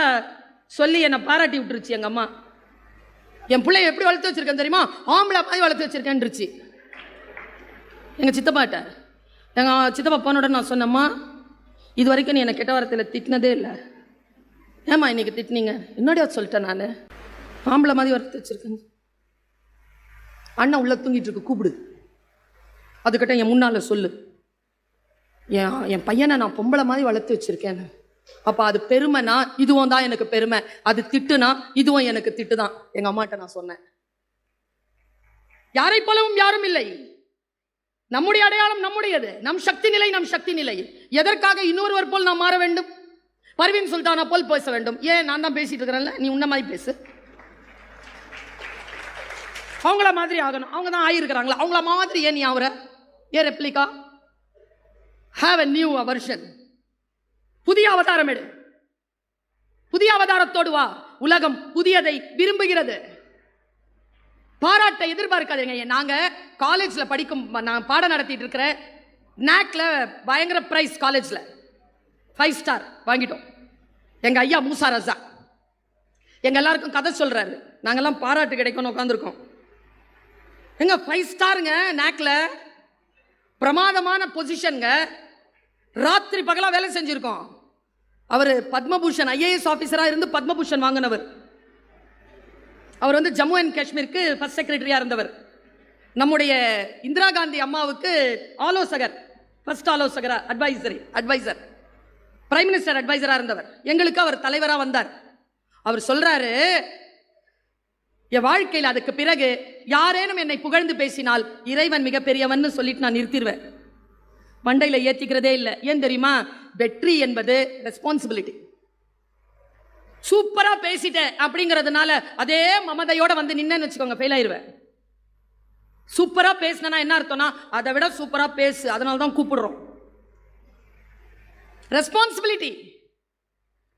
சொல்லி என்னை பாராட்டி விட்டுருச்சு எங்க அம்மா. என் பிள்ளைய எப்படி வளர்த்து வச்சிருக்கேன் தெரியுமா, ஆம்பளை மாதிரி வளர்த்து வச்சிருக்கேன்ருச்சு எங்க சித்தப்பாட்ட. எங்க சித்தப்பா போனோட நான் சொன்னம்மா, இது வரைக்கும் நீ என்னை கெட்ட வாரத்தில் திட்டினதே இல்லை, ஏமா இன்னைக்கு திட்டினீங்க? என்னோட சொல்லிட்டேன், நான் ஆம்பளை மாதிரி வளர்த்து வச்சிருக்கேன். அண்ணன் உள்ள தூங்கிட்டு இருக்கு, கூப்பிடு, அதுக்கிட்ட என் முன்னால சொல்லு, என் பையனை நான் பொம்பளை மாதிரி வளர்த்து வச்சிருக்கேன். அப்ப அது பெருமைனா இதுவும் தான் எனக்கு பெருமை, அது திட்டுனா இதுவும் எனக்கு திட்டு தான். எங்க அம்மாட்ட நான் சொன்னேன். யாரை போலவும் யாரும் இல்லை. நம்முடைய அடையாளம் நம்முடையது, நம் சக்தி நிலை நம் சக்தி நிலை. எதற்காக இன்னொருவர் போல் நான் மாற வேண்டும்? பர்வீன் சுல்தானா போல் பேச வேண்டும்? ஏன், நான் தான் பேசிட்டு இருக்கிறேன்ல, நீ உன்ன மாதிரி பேசு. அவங்கள மாதிரி ஆகணும், அவங்க தான் ஆயிருக்கிறாங்களா, அவங்கள மாதிரி ஏன் நீ ஆகுற? ஏன் replica? Have a new version. புதிய அவதாரம் எடு, புதிய அவதாரத்தோடு வா. உலகம் புதியதை விரும்புகிறது. பாராட்டை எதிர்பார்க்காதீங்க. நாங்க காலேஜ்ல படிக்கும், நான் பாடம் நடத்திட்டு இருக்கிற நாக்ல பயங்கர பிரைஸ், காலேஜ்ல 5 ஸ்டார் வாங்கிட்டோம். எங்க ஐயா மூசா ரஸா எங்க எல்லாருக்கும் கதை சொல்றாரு. நாங்கெல்லாம் பாராட்டு கிடைக்கும்னு உட்காந்துருக்கோம். எங்க 5 ஸ்டாருங்க, நாக்ல பிரமாதமான பொசிஷனுங்க. ராத்திரி பகலா வேலை செஞ்சிருக்கோம். அவர் பத்மபூஷன் IAS ஆபீசரா இருந்து பத்மபூஷன் வாங்கினவர். அவர் வந்து ஜம்மு அண்ட் காஷ்மீருக்கு ஃபர்ஸ்ட் செக்ரட்டரியா இருந்தவர். நம்முடைய இந்திரா காந்தி அம்மாவுக்கு ஆலோசகர், ஃபர்ஸ்ட் ஆலோசகரா, அட்வைசர், பிரைம் மினிஸ்டர் அட்வைசரா இருந்தவர். எங்களுக்கு அவர் தலைவரா வந்தார். அவர் சொல்றாரு, என் வாழ்க்கையில் அதுக்கு பிறகு யாரேனும் என்னை புகழ்ந்து பேசினால் இறைவன் மிக பெரியவன் சொல்லிட்டு நான் நிறுத்திடுவேன். மண்டையில ஏத்திக்கிறதே இல்லை. ஏன் தெரியுமா, வெற்றி என்பது ரெஸ்பான்சிபிலிட்டி. சூப்பரா பேசிட்டேன் அப்படிங்கிறதுனால அதே மமதையோட வந்து நின்னு வச்சுக்கோங்க, ஃபெயில் ஆயிருவேன். சூப்பரா பேசினா என்ன அர்த்தம்னா, அதை விட சூப்பரா பேசு, அதனால தான் கூப்பிடுறோம். ரெஸ்பான்சிபிலிட்டி,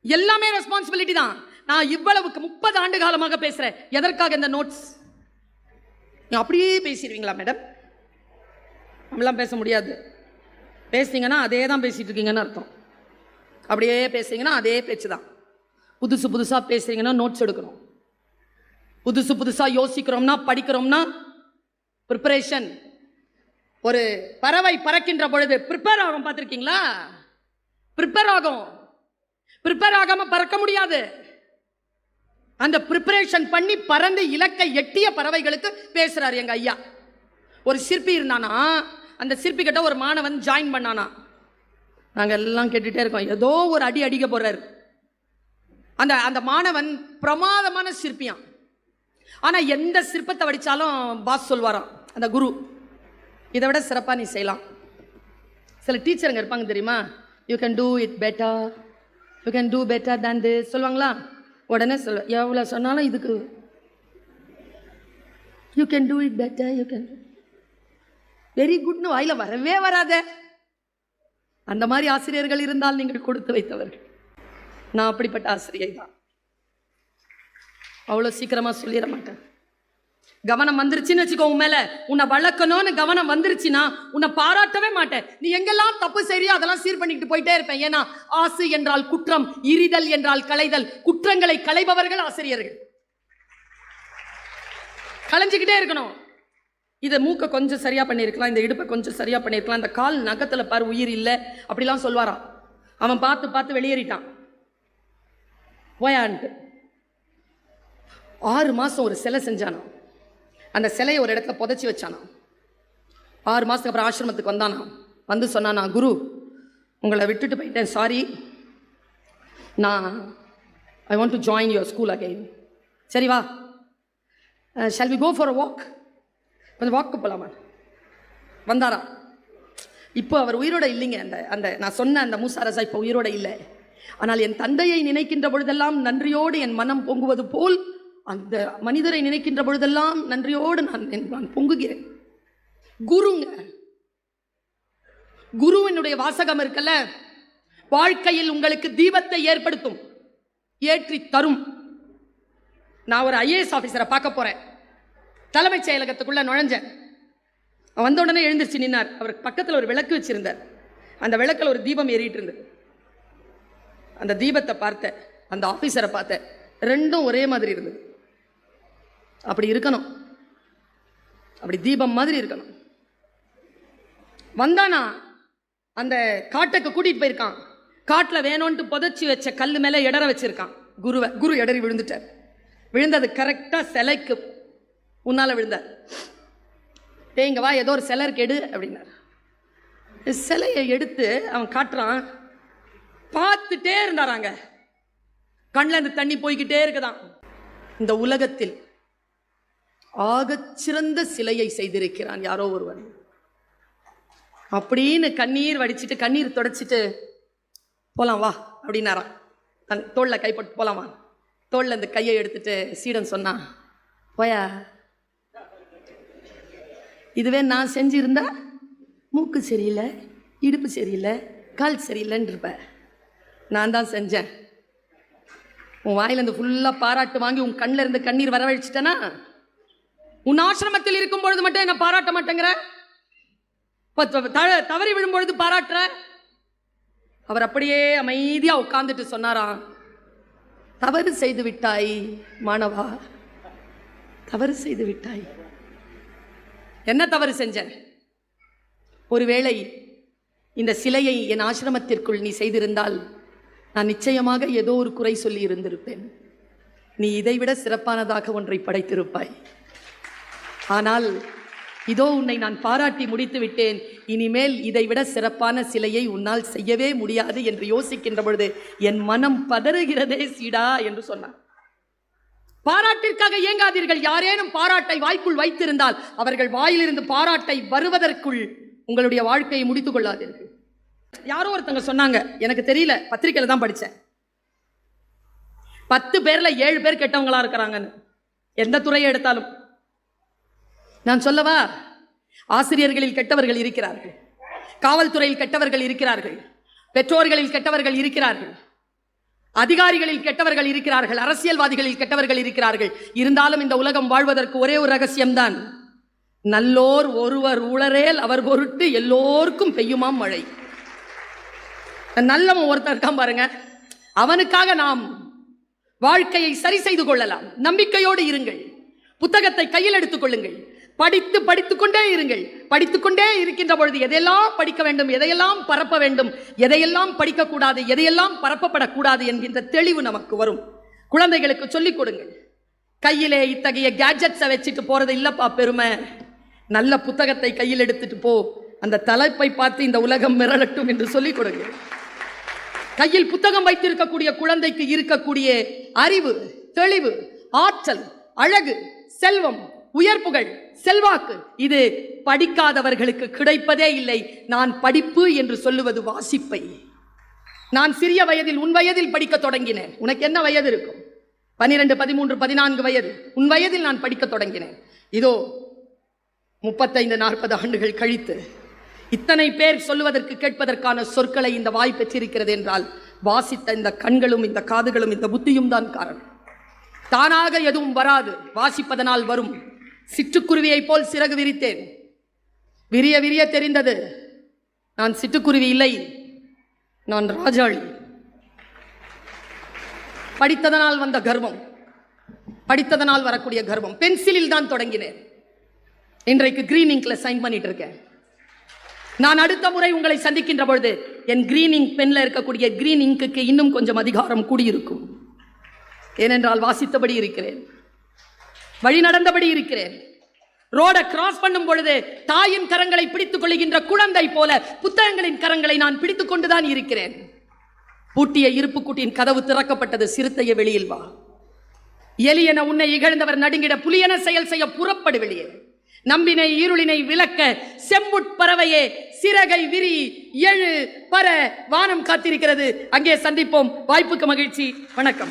எல்லாமே ரெஸ்பான்சிபிலிட்டி தான். நான் இவ்வளவுக்கு 30 ஆண்டு காலமாக பேசுறேன். எதற்காக இந்த நோட்ஸ்? அப்படியே பேசிடுவீங்களா மேடம்? நம்மளாம் பேச முடியாது. பேசுனீங்கன்னா அதே தான் பேசிட்டு இருக்கீங்கன்னு அர்த்தம். அப்படியே பேசுறீங்கன்னா அதே பேச்சு தான். புதுசு புதுசா பேசுறீங்கன்னா நோட்ஸ் எடுக்கணும். புதுசு புதுசா யோசிக்கிறோம்னா, படிக்கிறோம்னா ப்ரிப்பரேஷன். ஒரு பறவை பறக்கின்ற பொழுது ப்ரிப்பேர் ஆகும், பார்த்துருக்கீங்களா? ப்ரிப்பேர் ஆகாம பறக்க முடியாது. அந்த ப்ரிப்பரேஷன் பண்ணி பறந்து இலக்கை எட்டிய பறவைகளுக்கு பேசுறாரு எங்க ஐயா. ஒரு சிற்பி இருந்தானா, அந்த சிற்பி கிட்ட ஒரு மாணவன் ஜாயின் பண்ணானா. நாங்க எல்லாம் கேட்டுட்டே இருக்கோம். ஏதோ ஒரு அடி அடிக்க போறாரு. அந்த மாணவன் பிரமாதமான சிற்பியான். ஆனா எந்த சிற்பத்தை வடிச்சாலும் பாஸ் சொல்வாராம் அந்த குரு, இதை விட சிறப்பா நீ செய்யலாம். சில டீச்சருங்க இருப்பாங்க தெரியுமா, you can do it better, you can do better than this சொல்லுவாங்களா. உடனே சொல்ல, எவ்வளோ சொன்னாலும் இதுக்கு you can do it better, you can very குட்னு வாயில வரவே வராத. அந்த மாதிரி ஆசிரியர்கள் இருந்தால் நீங்கள் கொடுத்து வைத்தவர்கள். நான் அப்படிப்பட்ட ஆசிரியை தான். அவ்வளோ சீக்கிரமா சொல்லிட மாட்டேன். கவனம் வந்துருச்சுன்னு வச்சுக்கோ, உன் மேல உன்னை வளர்க்கணும்னு கவனம் வந்துருச்சுன்னா உன்னை பாராட்டவே மாட்டேன். நீ எங்கெல்லாம் தப்பு செய்யறியோ அதெல்லாம் சீர் பண்ணிட்டு போயிட்டே இருப்பேன். ஏன்னா ஆசை என்றால் குற்றம், இரிதல் என்றால் களைதல். குற்றங்களை களைபவர்கள் ஆசிரியர்கள். களைஞ்சுக்கிட்டே இருக்கணும். இதை மூக்க கொஞ்சம் சரியா பண்ணியிருக்கலாம், இந்த இடுப்பை கொஞ்சம் சரியா பண்ணியிருக்கலாம், இந்த கால் நகத்துல பாரு உயிர் இல்லை அப்படிலாம் சொல்வாராம். அவன் பார்த்து பார்த்து வெளியேறிட்டான் போயான்ட்டு. 6 மாசம் ஒரு சிலை செஞ்சானாம். அந்த சிலையை ஒரு இடத்துல புதைச்சி வச்சானாம். 6 மாசத்துக்கு அப்புறம் ஆசிரமத்துக்கு வந்தானா. வந்து சொன்னானா, குரு உங்களை விட்டுட்டு போயிட்டேன், சாரி, நான் I want to join your school again. சரி வா, shall we go for a walk, கொஞ்சம் வாக்கு போகலாமா? வந்தாராம். இப்போ அவர் உயிரோட இல்லைங்க. அந்த அந்த நான் சொன்ன அந்த மூசா ரசா இப்போ உயிரோட இல்லை. ஆனால் என் தந்தையை நினைக்கின்ற பொழுதெல்லாம் நன்றியோடு என் மனம் பொங்குவது போல் அந்த மனிதரை நினைக்கின்ற பொழுதெல்லாம் நன்றியோடு நான் பொங்குகிறேன். குருங்க, குருவினுடைய வாசகம் இருக்கல்ல, வாழ்க்கையில் உங்களுக்கு தீபத்தை ஏற்படுத்தும், ஏற்றி தரும். நான் ஒரு ஐஏஎஸ் ஆபீசரை பார்க்க போறேன். தலைமைச் செயலகத்துக்குள்ள நுழைஞ்சேன். வந்த உடனே எழுந்திருச்சு நின்னார். அவர் பக்கத்தில் ஒரு விளக்கு வச்சிருந்தார். அந்த விளக்கில் ஒரு தீபம் ஏறிட்டு இருந்தது. அந்த தீபத்தை பார்த்தேன், அந்த ஆபீசரை பார்த்தேன். ரெண்டும் ஒரே மாதிரி இருந்தது. அப்படி இருக்கணும், அப்படி தீபம் மாதிரி இருக்கணும். வந்தானா அந்த காட்டுக்கு கூட்டிட்டு போயிருக்கான். காட்டில் வேணும்ட்டு புதைச்சி வச்ச கல் மேலே இடற வச்சிருக்கான் குருவை. குரு இடறி விழுந்துட்டார். விழுந்தது கரெக்டாக சிலைக்கு முன்னால் விழுந்தார். இங்க வா, ஏதோ ஒரு சிலை இருக்கு எடு அப்படின்னார். சிலையை எடுத்து அவன் காட்டுறான். பார்த்துட்டே இருந்தாராங்க. கண்ணில் இருந்து தண்ணி போய்கிட்டே இருக்குதான். இந்த உலகத்தில் ஆகச்சிறந்த சிலையை செய்திருக்கிறான் யாரோ ஒருவன் அப்படின்னு கண்ணீர் வடிச்சிட்டு கண்ணீர் தொடச்சிட்டு போலாம் வா அப்படின்னாரான். தன் தோல்ல கைப்பட்டு போலாமா. தோல்ல இந்த கையை எடுத்துட்டு சீடன் சொன்னான், போயா, இதுவே நான் செஞ்சிருந்தா மூக்கு சரியில்லை, இடுப்பு சரியில்லை, கால் சரியில்லைன்னு இருப்ப. நான் தான் செஞ்சேன். உன் வாயிலிருந்து ஃபுல்லாக பாராட்டு வாங்கி உன் கண்ணில் இருந்து கண்ணீர் வரவழைச்சிட்டேனா? உன் ஆசிரமத்தில் இருக்கும் பொழுது மட்டும் என்ன பாராட்ட மாட்டேங்கிற, தவறி விழும்பொழுது பாராட்டுற. அவர் அப்படியே அமைதியா உட்கார்ந்துட்டு சொன்னாராம், தவறு செய்து விட்டாய் மாணவா, தவறு செய்து விட்டாய். என்ன தவறு செஞ்சேன்? ஒருவேளை இந்த சிலையை என் ஆசிரமத்திற்குள் நீ செய்திருந்தால் நான் நிச்சயமாக ஏதோ ஒரு குறை சொல்லி இருந்திருப்பேன். நீ இதைவிட சிறப்பானதாக ஒன்றை படைத்திருப்பாய். ஆனால் இதோ உன்னை நான் பாராட்டி முடித்து விட்டேன். இனிமேல் இதைவிட சிறப்பான சிலையை உன்னால் செய்யவே முடியாது என்று யோசிக்கின்ற பொழுது என் மனம் பதறுகிறதே சீடா என்று சொன்னார். பாராட்டிற்காக ஏங்காதீர்கள். யாரேனும் பாராட்டை வாய்க்குள் வைத்திருந்தால் அவர்கள் வாயிலிருந்து பாராட்டை வருவதற்குள் உங்களுடைய வாழ்க்கையை முடித்துக் கொள்ளாதீர்கள். யாரோ ஒருத்தங்க சொன்னாங்க, எனக்கு தெரியல, பத்திரிக்கையில தான் படித்தேன், 10 பேர்ல 7 பேர் கெட்டவங்களா இருக்கிறாங்கன்னு. எந்த துறையை எடுத்தாலும் நான் சொல்லவா, ஆசிரியர்களில் கெட்டவர்கள் இருக்கிறார்கள், காவல்துறையில் கெட்டவர்கள் இருக்கிறார்கள், பெற்றோர்களில் கெட்டவர்கள் இருக்கிறார்கள், அதிகாரிகளில் கெட்டவர்கள் இருக்கிறார்கள், அரசியல்வாதிகளில் கெட்டவர்கள் இருக்கிறார்கள். இருந்தாலும் இந்த உலகம் வாழ்வதற்கு ஒரே ஒரு ரகசியம்தான், நல்லோர் ஒருவர் உளரேல் அவர் பொருட்டு எல்லோருக்கும் பெய்யுமாம் மழை. நல்லவன் ஒருத்தர் இருக்கான் பாருங்க, அவனுக்காக நாம் வாழ்க்கையை சரி செய்து கொள்ளலாம். நம்பிக்கையோடு இருங்கள். புத்தகத்தை கையில் எடுத்துக் கொள்ளுங்கள். படித்துக்கொண்டே இருங்கள். படித்துக்கொண்டே இருக்கின்ற பொழுது எதையெல்லாம் படிக்க வேண்டும், எதையெல்லாம் பரப்ப வேண்டும், எதையெல்லாம் படிக்கக்கூடாது, எதையெல்லாம் பரப்பப்படக்கூடாது என்கின்ற தெளிவு நமக்கு வரும். குழந்தைகளுக்கு சொல்லிக் கொடுங்கள். கையிலே இத்தகைய கேட்ஜெட்ஸை வச்சுட்டு போறது இல்லப்பா பெருமை. நல்ல புத்தகத்தை கையில் எடுத்துட்டு போ, அந்த தலைப்பை பார்த்து இந்த உலகம் மிரளட்டும் என்று சொல்லிக் கொடுங்க. கையில் புத்தகம் வைத்திருக்கக்கூடிய குழந்தைக்கு இருக்கக்கூடிய அறிவு, தெளிவு, ஆற்றல், அழகு, செல்வம், உயர்ப்புகள், செல்வாக்கு இது படிக்காதவர்களுக்கு கிடைப்பதே இல்லை. நான் படிப்பு என்று சொல்லுவது வாசிப்பை. நான் சிறிய வயதில், உன் வயதில் படிக்க தொடங்கினேன். உனக்கு என்ன வயது இருக்கும்? 12, 13, 14 வயது. உன் வயதில் நான் படிக்க தொடங்கினேன். இதோ 35, 40 ஆண்டுகள் கழித்து இத்தனை பேர் சொல்லுவதற்கு கேட்பதற்கான சொற்களை இந்த வாய் பெற்றிருக்கிறது என்றால் வாசித்த இந்த கண்களும் இந்த காதுகளும் இந்த புத்தியும் தான் காரணம். தானாக எதுவும் வராது, வாசிப்பதனால் வரும். சிட்டுக்குருவியை போல் சிறகு விரித்தேன். விரிய விரிய தெரிந்தது நான் சிட்டுக்குருவி இல்லை, நான் ராஜாளி. படித்ததனால் வந்த கர்வம், படித்ததனால் வரக்கூடிய கர்வம். பென்சிலில் தான் தொடங்கினேன். இன்றைக்கு கிரீன் இங்க்ல சைன் பண்ணிட்டு இருக்கேன். நான் அடுத்த முறை உங்களை சந்திக்கின்ற பொழுது என் கிரீன் இங்க் பென்ல இருக்கக்கூடிய கிரீன் இங்க்கு இன்னும் கொஞ்சம் அதிகாரம் கூடியிருக்கும். ஏனென்றால் வாசித்தபடி இருக்கிறேன், வழி நடந்தபடி இருக்கிறேன். ரோட கிராஸ் பண்ணும் பொழுது தாயின் கரங்களை பிடித்துக் கொள்கின்ற குழந்தை போல புத்தகங்களின் கரங்களை நான் பிடித்துக் கொண்டுதான் இருக்கிறேன். பூட்டிய இருப்பு கூட்டின் கதவு திறக்கப்பட்டது. சிறுத்தைய வெளியில் வா. எலியென உன்னை இகழ்ந்தவர் நடுங்கிட புலியென செயல் செய்ய புறப்படு வெளியே. நம்பினை இருளினை விலக்க செம்புட்பறவையே சிறகை விரி எழு பர வானம் காத்திருக்கிறது. அங்கே சந்திப்போம். வாய்ப்புக்கு மகிழ்ச்சி. வணக்கம்.